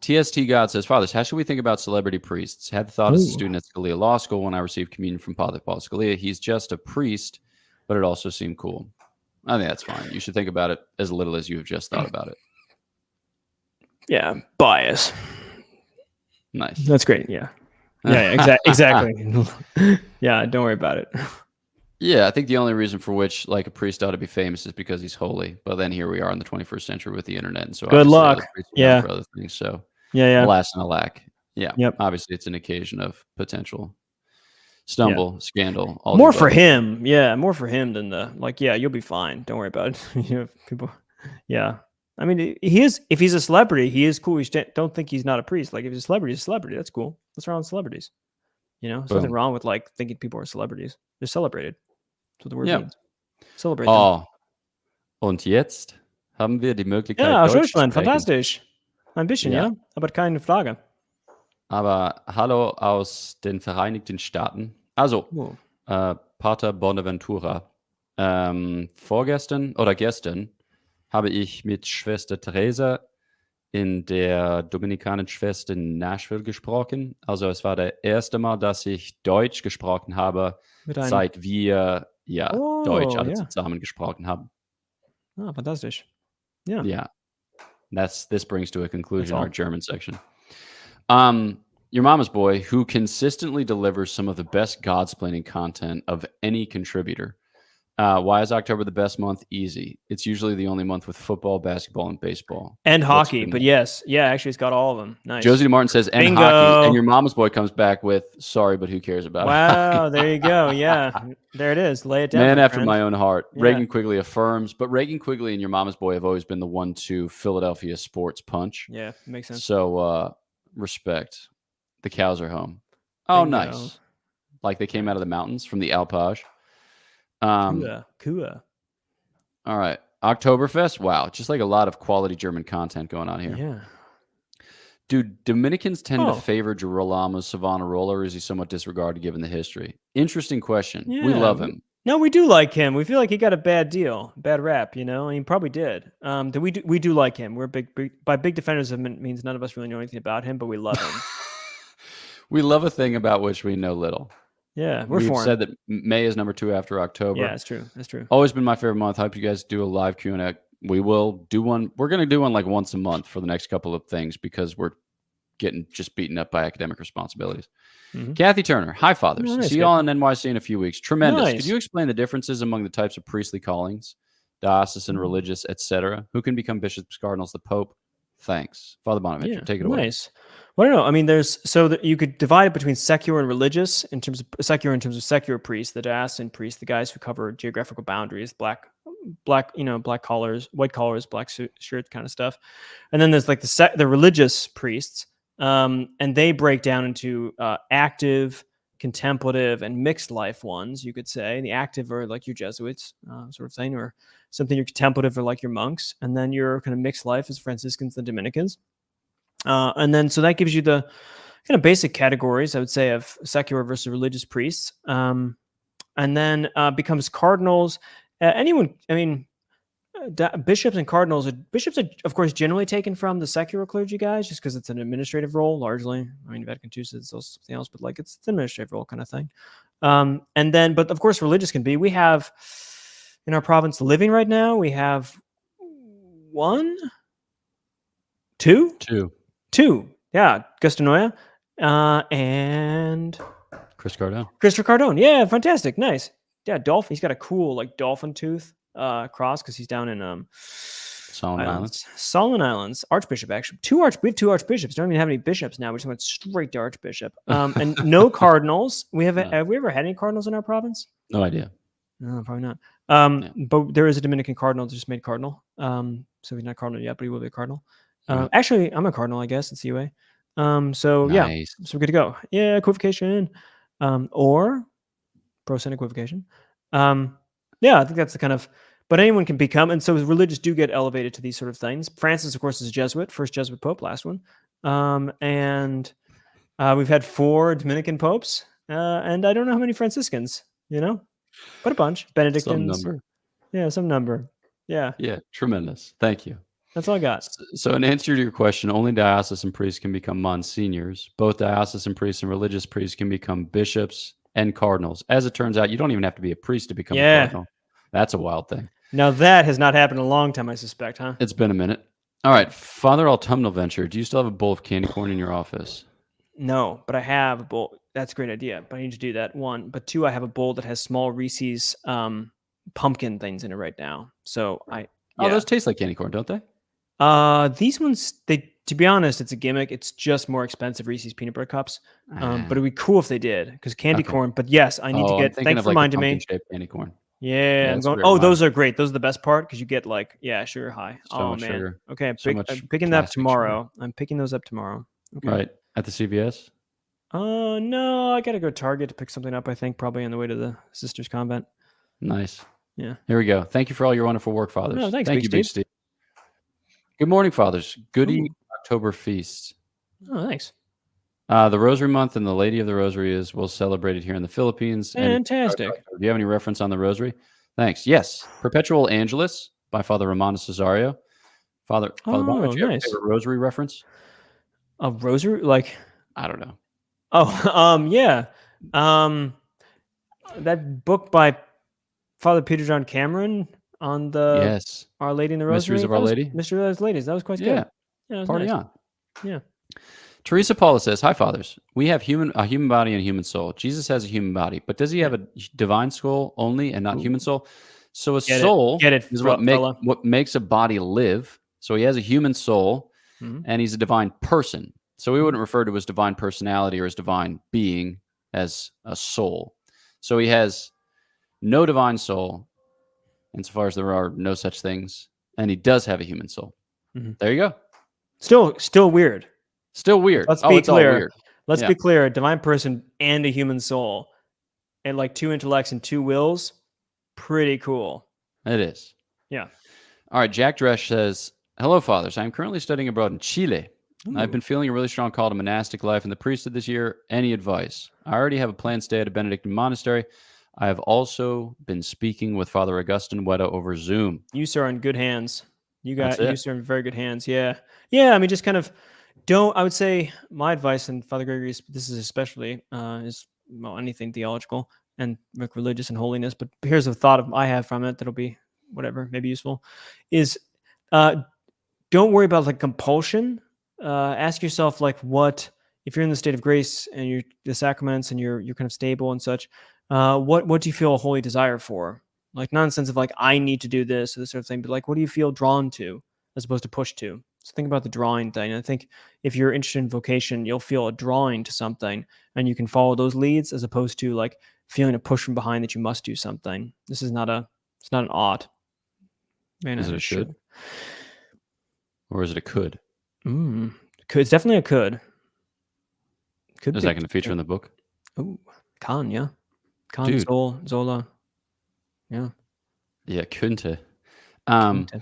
TST God says, Fathers, how should we think about celebrity priests? Had the thought as a student at Scalia Law School when I received communion from Father Paul Scalia. He's just a priest, but it also seemed cool. I think that's fine. You should think about it as little as you have just thought about it. Yeah, bias. Nice. That's great. Yeah. Exactly. Yeah, don't worry about it. Yeah, I think the only reason for which like a priest ought to be famous is because he's holy. But then here we are in the 21st century with the internet, and so good luck. Yeah, for other things. So yeah. Alas and alack. Yeah. Yep. Obviously, it's an occasion of potential stumble, scandal. More for him. Yeah, more for him than you'll be fine. Don't worry about it. People. Yeah. I mean, he is. If he's a celebrity, he is cool. Don't think he's not a priest. Like if he's a celebrity, that's cool. What's wrong with celebrities? There's nothing wrong with like thinking people are celebrities. They're celebrated. That's what the word means. Celebrate them. Und jetzt haben wir die Möglichkeit, ja, Deutsch Deutschland, fantastisch. Ein bisschen, ja, aber keine Frage. Aber hallo aus den Vereinigten Staaten. Also, Pater Bonaventura. Vorgestern oder gestern habe ich mit Schwester Theresa in der dominikanischen Schwester in Nashville gesprochen. Also es war das erste Mal, dass ich Deutsch gesprochen habe, seit wir Deutsch alle zusammen gesprochen haben. Ah, fantastisch. Yeah. Yeah. This brings to a conclusion our German section. Your mama's boy, who consistently delivers some of the best Godsplaining content of any contributor, Why is October the best month? Easy. It's usually the only month with football, basketball, and baseball. And What's hockey, your but name? yes, yeah, actually, it's got all of them. Nice. Josie DeMartin says, and Bingo. hockey. And your mama's boy comes back with, sorry, but who cares about Wow, hockey? there you go. Yeah, there it is. Lay it down, Man my after friend. my own heart. Yeah. Reagan Quigley affirms, but Reagan Quigley and your mama's boy have always been the 1-2 Philadelphia sports punch. Yeah, makes sense. So respect. The cows are home. Oh, Bingo. nice. Like they came out of the mountains from the Alpage. Kua. All right. Oktoberfest. Wow. Just like a lot of quality German content going on here. Yeah. Do Dominicans tend to Oh. favor Girolamo Savonarola, or is he somewhat disregarded given the history? Interesting question. We Yeah, love him. No, we do like him. We feel like he got a bad deal, bad rap, you know, and he probably did. We do like him. We're big by big defenders of him means none of us really know anything about him, but we love him. We love a thing about which we know little. Yeah, we're We've for said him. that May is number 2 after October. Yeah, that's true. That's true. Always been my favorite month. Hope you guys do a live Q&A. We will do one. We're going to do one like once a month for the next couple of things because we're getting just beaten up by academic responsibilities. Mhm. Kathy Turner. Hi, fathers. Oh, nice, See you all in NYC in a few weeks. Tremendous. Nice. Could you explain the differences among the types of priestly callings, diocesan, religious, etc.? Who can become bishops, cardinals, the Pope? Thanks. Father Bonaventure, take it away. Nice. Well, I don't know. I mean, there's so that you could divide it between secular and religious in terms of secular priests, the diocesan priests, the guys who cover geographical boundaries, black collars, white collars, black shirt kind of stuff. And then there's like the religious priests, and they break down into active, contemplative, and mixed life ones. You could say the active are like your Jesuits, sort of thing, or something. Your contemplative are like your monks, and then your kind of mixed life is Franciscans and Dominicans. And then, so that gives you the kind of basic categories, I would say, of secular versus religious priests. And then becomes cardinals. Bishops and cardinals. Bishops are, of course, generally taken from the secular clergy guys, just because it's an administrative role, largely. I mean, Vatican II says it's something else, but like it's an administrative role kind of thing. And then, but of course, religious can be. We have in our province living right now, we have two. Yeah, Gustinoia and Chris Cardone. Christopher Cardone. Yeah, fantastic, nice. Yeah, dolphin. He's got a cool like dolphin tooth cross because he's down in Solomon Islands. Solomon Islands. Archbishop, actually. We have two archbishops. Don't even have any bishops now. We just went straight to archbishop. And no cardinals. Have we ever had any cardinals in our province? No idea. No, probably not. But there is a Dominican cardinal just made cardinal. So he's not cardinal yet, but he will be a cardinal. Actually, I'm a cardinal, I guess, at CUA. So Nice. yeah, so we're good to go. Yeah, equivocation, or pro-sen equivocation. Yeah, I think that's the kind of. But anyone can become, and so religious do get elevated to these sort of things. Francis, of course, is a Jesuit, first Jesuit pope, last one, and we've had 4 Dominican popes, and I don't know how many Franciscans. You know, but a bunch. Benedictines. Some number. Yeah, some number. Yeah. Yeah, tremendous. Thank you. That's all I got. So in answer to your question, only diocesan priests can become monsignors. Both diocesan priests and religious priests can become bishops and cardinals. As it turns out, you don't even have to be a priest to become a cardinal. That's a wild thing. Now that has not happened in a long time, I suspect, huh? It's been a minute. All right, Father Autumnal Venture, do you still have a bowl of candy corn in your office? No, but I have a bowl. That's a great idea, but I need to do that, 1. But 2, I have a bowl that has small Reese's pumpkin things in it right now. So Oh, those taste like candy corn, don't they? These ones, to be honest, it's a gimmick. It's just more expensive Reese's peanut butter cups. But it'd be cool if they did, because candy corn. But yes, I need to get. Thanks for reminding me. Shaped candy corn. Yeah, I'm going. Oh, those are great. Those are the best part because you get like sugar high. So much sugar. Okay, I'm picking that up tomorrow. I'm picking those up tomorrow. Okay. Right at the CVS. No, I gotta go to Target to pick something up. I think probably on the way to the sisters' convent. Nice. Yeah. Here we go. Thank you for all your wonderful work, fathers. No, thanks, Thank you, Big Steve. Good morning, fathers. Goody October feast. Oh, thanks. The Rosary Month and the Lady of the Rosary will celebrate it here in the Philippines. Fantastic. Do you have any reference on the Rosary? Thanks. Yes. Perpetual Angelus by Father Romano Cesario. Father Bonaventure, you have a favorite Rosary reference? A rosary? Like? I don't know. Oh, yeah. That book by Father Peter John Cameron on the Our Lady in the Rosary. Mysteries of Our Lady? Mysteries of Our Ladies. That was quite good. Yeah, Party nice. on. Yeah. Teresa Paula says, hi, fathers. We have a human body and a human soul. Jesus has a human body, but does he have a divine soul only and not human soul? So a Get soul it, is fella. what makes a body live. So he has a human soul, Mhm. and he's a divine person. So we Mhm. wouldn't refer to his divine personality or his divine being as a soul. So he has no divine soul, insofar as there are no such things, and he does have a human soul. Mhm. There you go. Still weird. Still weird. Let's Oh, be it's all clear. weird. Let's Yeah, be clear. A divine person and a human soul, and like 2 intellects and 2 wills. Pretty cool. it is. Yeah. All right, Jack Dresch says, "Hello, fathers. I'm currently studying abroad in Chile. I've Ooh. been feeling a really strong call to monastic life in the priesthood this year. Any advice? I already have a planned stay at a Benedictine monastery. I have also been speaking with Father Augustine Weta over Zoom." You sir are in good hands. That's You it. sir are in very good hands. Yeah. Yeah. I mean, just kind of don't. I would say my advice, and Father Gregory's, this is especially is well anything theological and like religious and holiness. But here's a thought I have from it that'll be whatever, maybe useful. Is uh, don't worry about like compulsion. Ask yourself like what if you're in the state of grace and you're the sacraments and you're kind of stable and such. What do you feel a holy desire for? Like not in the sense of like I need to do this or this sort of thing, but like what do you feel drawn to as opposed to pushed to? So think about the drawing thing. I think if you're interested in vocation, you'll feel a drawing to something, and you can follow those leads as opposed to like feeling a push from behind that you must do something. This is not a it's not an ought. Man, Is it it a should. should or is it a could? It's definitely a could. Could Is be. that going to feature in the book? Oh, Khan, yeah. Khan, Dude, Zola. Yeah. yeah, couldn't it? Um, Kunta.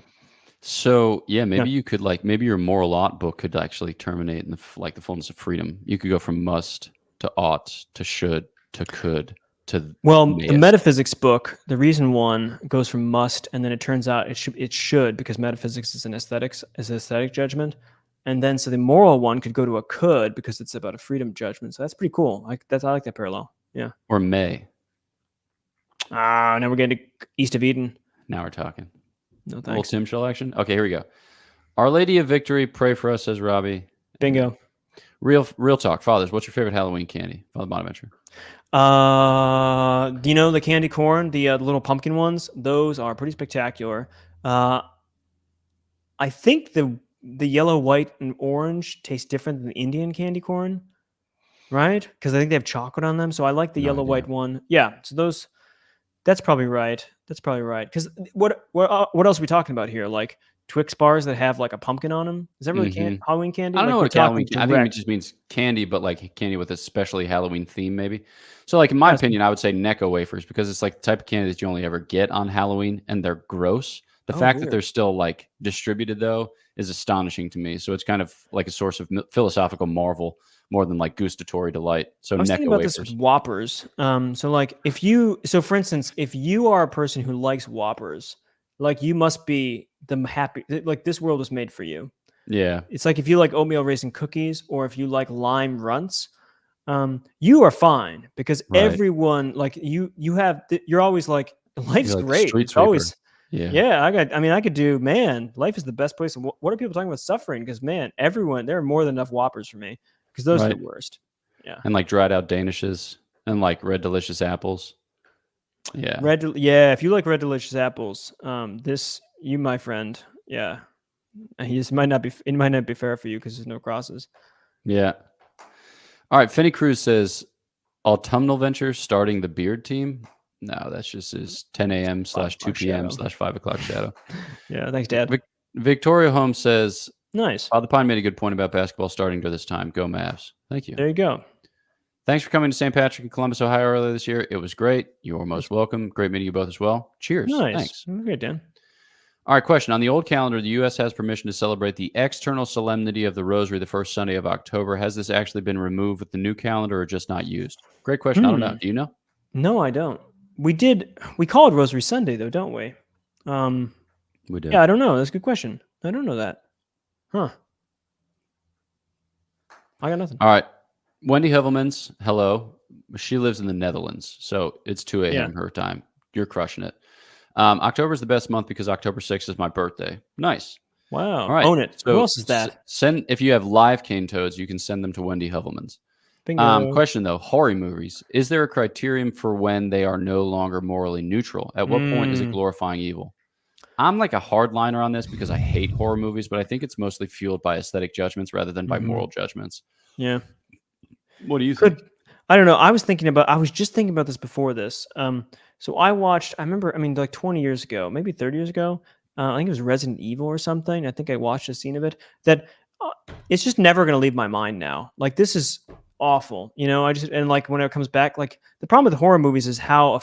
so yeah, Yeah. maybe you could like maybe your moral ought book could actually terminate in like the fullness of freedom. You could go from must to ought to should to could to Well, the mayest. metaphysics book, the reason one goes from must, and then it turns out it should because metaphysics is an aesthetic judgment, and then so the moral one could go to a could because it's about a freedom judgment. So that's pretty cool. I like that parallel. Yeah. Or may. Now we're getting to East of Eden. Now we're talking. No Little thanks. Tim Shell action. Okay, here we go. Our Lady of Victory, pray for us, says Robbie. Bingo. Real talk, fathers. What's your favorite Halloween candy, Father Bonaventure? Do you know the candy corn, the little pumpkin ones? Those are pretty spectacular. I think the yellow, white, and orange taste different than the Indian candy corn, right? Because I think they have chocolate on them. So I like the No yellow, idea. white one. Yeah. So those. That's probably right. That's probably right. Because what else are we talking about here? Like Twix bars that have like a pumpkin on them. Is that really Halloween candy? I don't Like know we're what a Halloween. talking I think it direct. just means candy, but like candy with a specially Halloween theme, maybe. So, like in my Yes. opinion, I would say Necco wafers because it's like the type of candy that you only ever get on Halloween, and they're gross. The Oh, fact that weird. they're still like distributed though is astonishing to me. So it's kind of like a source of philosophical marvel more than like gustatory delight. So I was thinking Necco about this with wafers. Whoppers. So for instance, if you are a person who likes Whoppers, like you must be the happy. Like this world was made for you. Yeah, It's like if you like oatmeal raisin cookies or if you like lime runts, you are fine because right. everyone like you're always like life's You're like the great. street It's sweeper. always Yeah, yeah. I could do man. Life is the best place. What are people talking about suffering? Because man, everyone there are more than enough Whoppers for me because those are the right. worst. Yeah. And like dried out danishes and like red delicious apples. Yeah, Yeah, if you like red delicious apples, my friend, yeah, he just it might not be fair for you because there's no crosses. yeah. All right, Finney Cruz says autumnal venture starting the beard team. No, that's just his 10 a.m. / 2 p.m. Shadow. / 5 o'clock shadow. Yeah, thanks, Dad. Victoria Holmes says Nice. Father Pine made a good point about basketball starting during this time. Go Mavs. Thank you. There you go. Thanks for coming to St. Patrick in Columbus, Ohio earlier this year. It was great. You are most welcome. Great meeting you both as well. Cheers. Nice. Thanks. Great, Dan. All right, question. On the old calendar, the U.S. has permission to celebrate the external solemnity of the Rosary the first Sunday of October. Has this actually been removed with the new calendar or just not used? Great question. I don't know. Do you know? No, I don't. We call it Rosary Sunday though, don't we? We do. Yeah, I don't know. That's a good question. I don't know that. Huh. I got nothing. All right. Wendy Hevelmans, hello. She lives in the Netherlands, so it's 2 a.m. her time. You're crushing it. October is the best month because October 6th is my birthday. Nice. Wow. All right. Own it. So Who else is that? Send if you have live cane toads, you can send them to Wendy Hevelmans. Bingo. Question though, horror movies. Is there a criterion for when they are no longer morally neutral? At what point is it Mm, glorifying evil? I'm like a hardliner on this because I hate horror movies, but I think it's mostly fueled by aesthetic judgments rather than by mhm. moral judgments. Yeah. What do you Could think? I don't know. I was just thinking about this before this. So I remember, I mean, like 20 years ago, maybe 30 years ago, I think it was Resident Evil or something. I think I watched a scene of it that it's just never going to leave my mind now. Like, this is awful. And like when it comes back, like the problem with horror movies is how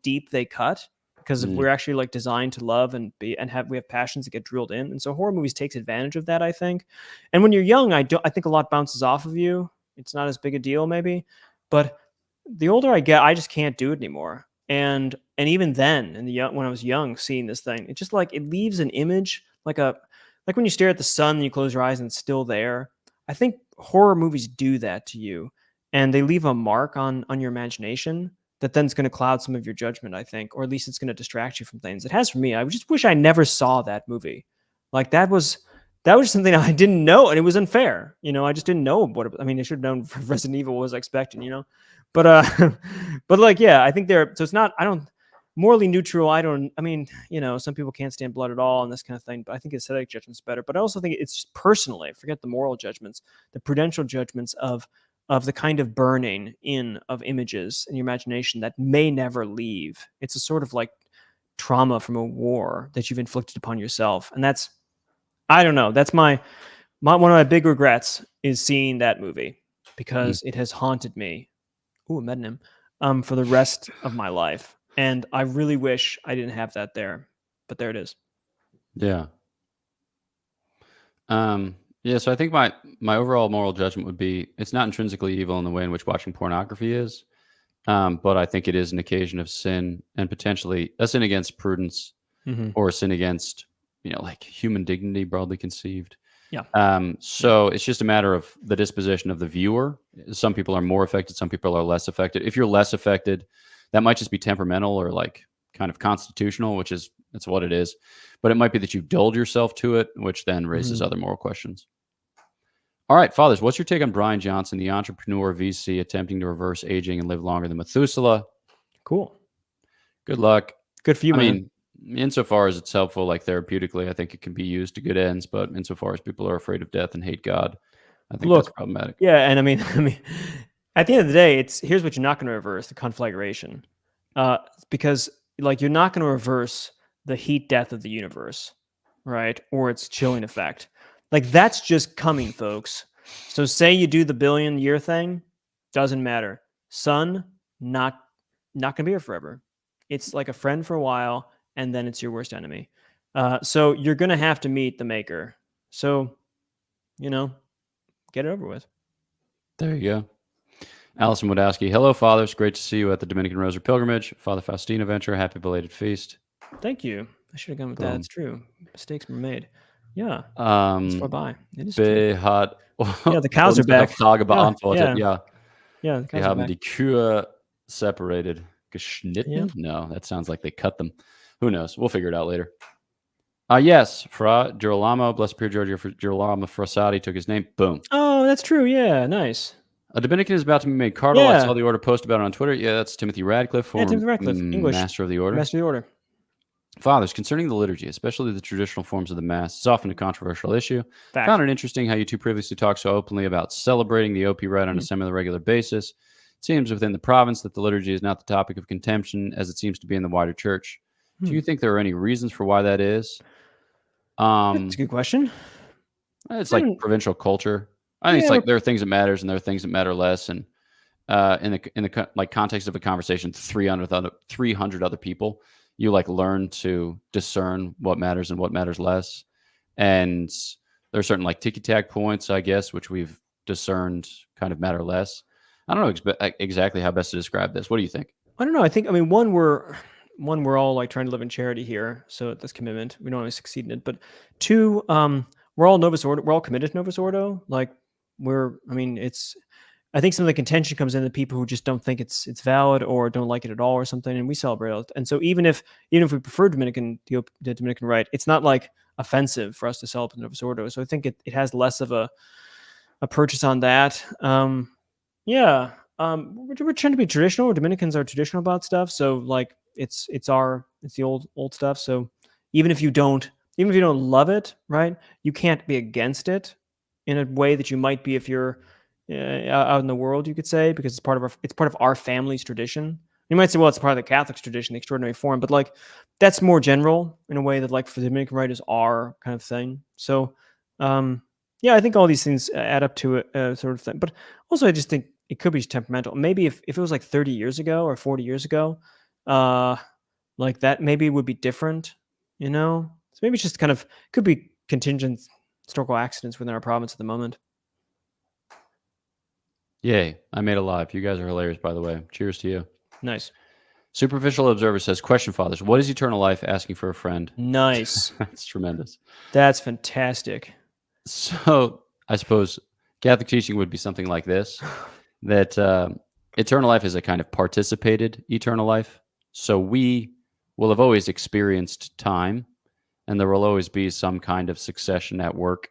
deep they cut because if Mm, we're actually like designed to love and we have passions that get drilled in. And so horror movies takes advantage of that, I think. And when you're young, I think a lot bounces off of you. It's not as big a deal maybe, but the older I get, I just can't do it anymore. And even then, when I was young, seeing this thing, it just like it leaves an image like when you stare at the sun and you close your eyes and it's still there. I think horror movies do that to you, and they leave a mark on your imagination that then's going to cloud some of your judgment. I think, or at least it's going to distract you from things. It has for me. I just wish I never saw that movie. Like that was something I didn't know, and it was unfair. I just didn't know I mean, I should have known Resident Evil was expecting. But but like, yeah, I think so it's not. I don't morally neutral. I mean, some people can't stand blood at all and this kind of thing. But I think aesthetic judgment's better. But I also think it's just personally, forget the moral judgments, the prudential judgments of the kind of burning in of images in your imagination that may never leave. It's a sort of like trauma from a war that you've inflicted upon yourself, and that's I don't know. That's my one of my big regrets is seeing that movie mm, because it has haunted me. Ooh, Mednim, for the rest of my life, and I really wish I didn't have that there, but there it is. yeah. Yeah, so I think my overall moral judgment would be it's not intrinsically evil in the way in which watching pornography is, but I think it is an occasion of sin and potentially a sin against prudence Mm-hmm. or a sin against, like human dignity broadly conceived. Yeah, yeah. So it's just a matter of the disposition of the viewer. Some people are more affected, some people are less affected. If you're less affected, that might just be temperamental or like kind of constitutional, which is that's what it is. But it might be that you dulled yourself to it, which then raises Mm-hmm. other moral questions. All right, fathers, what's your take on Brian Johnson, the entrepreneur VC attempting to reverse aging and live longer than Methuselah? Cool. Good luck. Good for you, I man. mean, insofar as it's helpful, like therapeutically, I think it can be used to good ends. But insofar as people are afraid of death and hate God, I think that's Look, problematic. yeah, and I mean, at the end of the day, here's what you're not going to reverse: the conflagration, because like you're not going to reverse the heat death of the universe, right? Or its chilling effect. Like that's just coming, folks. So say you do the billion-year thing, doesn't matter. Sun, not going to be here forever. It's like a friend for a while, and then it's your worst enemy. So you're going to have to meet the maker. So, get it over with. There you go. Allison Woodowski. Hello, fathers. Great to see you at the Dominican Rosary Pilgrimage. Father Faustina Venture. Happy belated feast. Thank you. I should have gone with that. Boom. It's true. Mistakes were made. Yeah. It's far Um, by. It is true. Behat Yeah, the cows are back. Frage Yeah, beantwortet. yeah, Ja, yeah. The wir cows are haben back. die Kühe separated. Yeah. Geschnitten? No, that sounds like they cut them. Who knows? We'll figure it out later. Yes, Fra Girolamo, blessed Pier Giorgio Girolamo Frassati took his name. Boom. Oh, that's true. Yeah, nice. A Dominican is about to be made cardinal. I Yeah. saw the order post about it on Twitter. Yeah, that's Timothy Radcliffe, Yeah, former Timothy Ratcliffe, English, master of the order. Master of the Order. Fathers, concerning the liturgy, especially the traditional forms of the Mass, it's often a controversial issue. Fact. Found it interesting how you two previously talked so openly about celebrating the OP rite on a semi-regular basis. It seems within the province that the liturgy is not the topic of contention as it seems to be in the wider church. Do you think there are any reasons for why that is? That's a good question. It's I like don't- provincial culture. I think it's Yeah, like there are things that matters and there are things that matter less. And in the like context of a conversation, 300 other people, you like learn to discern what matters and what matters less. And there are certain like ticky tack points, I guess, which we've discerned kind of matter less. I don't know exactly how best to describe this. What do you think? I don't know. I mean, one, we're all like trying to live in charity here, so that's commitment. We don't always succeed in it. But two, we're all Novus Ordo. We're all committed to Novus Ordo. Like I mean, I think some of the contention comes in the people who just don't think it's valid or don't like it at all or something, and we celebrate it. And so even if we prefer the Dominican rite, it's not like offensive for us to celebrate Novus Ordo. So I think it has less of a purchase on that. Yeah. We're trying to be traditional. Dominicans are traditional about stuff, so like it's the old stuff. So even if you don't love it, right? You can't be against it in a way that you might be if you're out in the world. You could say because it's part of our family's tradition. You might say, well, it's part of the Catholic tradition, the extraordinary form, but like that's more general in a way that like for the Dominican rite is our kind of thing. So yeah, I think all these things add up to a sort of thing. But also, I just think it could be temperamental. Maybe if it was like 30 years ago or 40 years ago, uh, like that, maybe it would be different, you know? So maybe it's just kind of could be contingent historical accidents within our province at the moment. Yay, I made a live. You guys are hilarious, by the way. Cheers to you. Nice. Superficial Observer says, question, fathers. What is eternal life? Asking for a friend. Nice. That's tremendous. That's fantastic. So I suppose Catholic teaching would be something like this, that eternal life is a kind of participated eternal life. So we will have always experienced time, and there will always be some kind of succession at work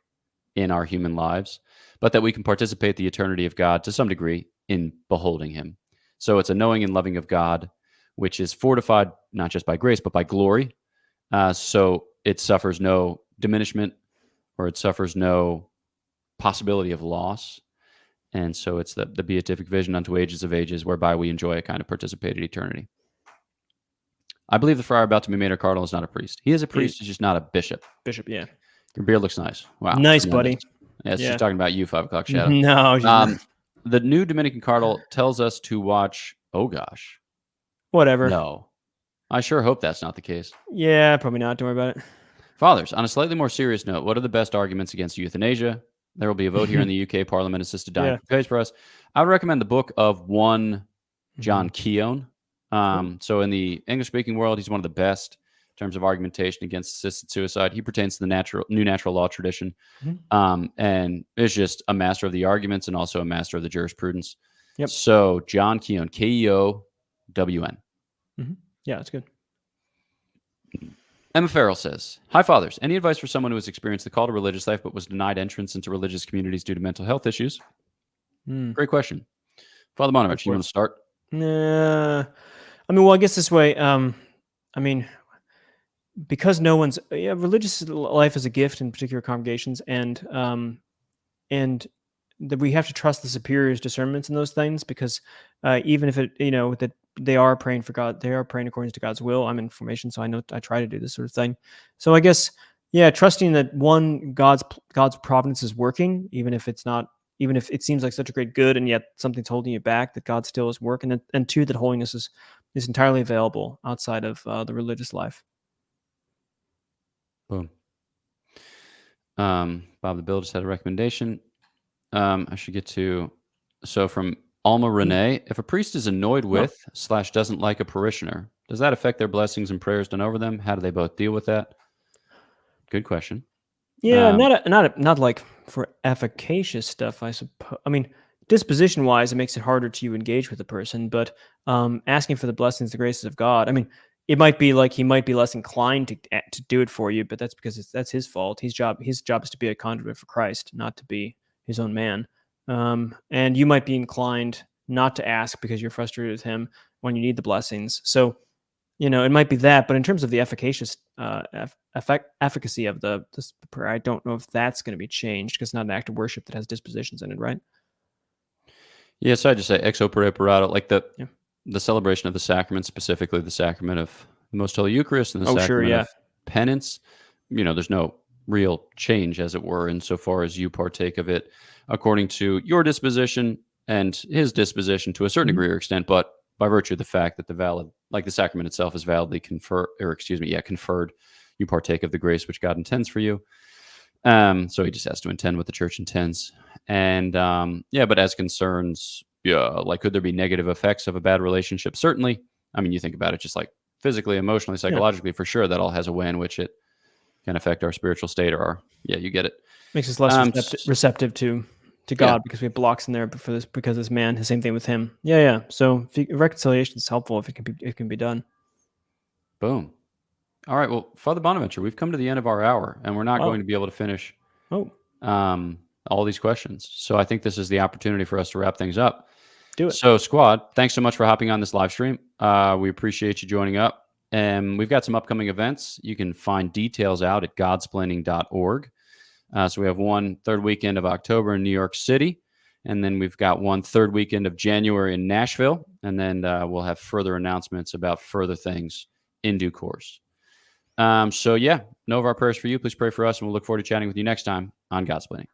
in our human lives, but that we can participate the eternity of God to some degree in beholding him. So it's a knowing and loving of God, which is fortified not just by grace, but by glory. So it suffers no diminishment, or it suffers no possibility of loss. And so it's the beatific vision unto ages of ages, whereby we enjoy a kind of participated eternity. I believe the friar about to be made a cardinal is not a priest. He is a priest, he's just not a bishop. Bishop, yeah. Your beard looks nice. Wow. Nice, tremendous. buddy. Yeah, it's Yeah. just talking about you, 5 o'clock shadow. No, she's not. The new Dominican cardinal tells us to watch. Oh, gosh. Whatever. No. I sure hope that's not the case. Yeah, probably not. Don't worry about it. Fathers, on a slightly more serious note, what are the best arguments against euthanasia? There will be a vote here in the UK Parliament. Assisted dying Yeah. pays for us. I would recommend the book of one John Keown. So in the English-speaking world, he's one of the best in terms of argumentation against assisted suicide. He pertains to the new natural law tradition, and is just a master of the arguments and also a master of the jurisprudence. Yep. So John Keown, Keown. Yeah, that's good. Emma Farrell says, hi, fathers. Any advice for someone who has experienced the call to religious life but was denied entrance into religious communities due to mental health issues? Great question. Father Bonaventure, you want to start? I mean, well, I guess this way. I mean, because no one's religious life is a gift in particular congregations, and that we have to trust the superior's discernments in those things, because even if it that they are praying for God, they are praying according to God's will. I'm in formation, so I try to do this sort of thing. So I guess trusting that one, God's providence is working, even if it seems like such a great good and yet something's holding you back, that God still is working, and two, that holiness is entirely available outside of the religious life. Boom. Bob the Bill just had a recommendation. I should get to, so from Alma Renee, if a priest is annoyed with / doesn't like a parishioner, does that affect their blessings and prayers done over them? How do they both deal with that? Good question. Yeah, not like for efficacious stuff, I suppose. I mean, disposition wise, it makes it harder to engage with the person, but asking for the blessings, the graces of God. I mean, it might be like he might be less inclined to do it for you, but that's because that's his fault. His job is to be a conduit for Christ, not to be his own man. And you might be inclined not to ask because you're frustrated with him when you need the blessings. So, it might be that, but in terms of the efficacious efficacy of the prayer, I don't know if that's going to be changed, because it's not an act of worship that has dispositions in it, right? Yes, I just say ex opere operato, like the celebration of the sacrament, specifically the sacrament of the Most Holy Eucharist and the sacrament of penance. There's no real change, as it were, insofar as you partake of it according to your disposition and his disposition to a certain degree or extent, but by virtue of the fact that the sacrament itself is validly conferred, you partake of the grace which God intends for you. So he just has to intend what the church intends. And but as concerns, like, could there be negative effects of a bad relationship? Certainly. I mean, you think about it just like physically, emotionally, psychologically, for sure, that all has a way in which it can affect our spiritual state, or you get it. Makes us less receptive to God, because we have blocks in there for this, because this man, the same thing with him. Yeah. So reconciliation is helpful if it can be done. Boom. All right. Well, Father Bonaventure, we've come to the end of our hour, and we're not going to be able to finish all these questions. So I think this is the opportunity for us to wrap things up. Do it. So, squad, thanks so much for hopping on this live stream. We appreciate you joining up. And we've got some upcoming events. You can find details out at godsplaining.org. So we have one third weekend of October in New York City. And then we've got one third weekend of January in Nashville. And then we'll have further announcements about further things in due course. So, yeah, know of our prayers for you. Please pray for us. And we'll look forward to chatting with you next time on Godsplaining.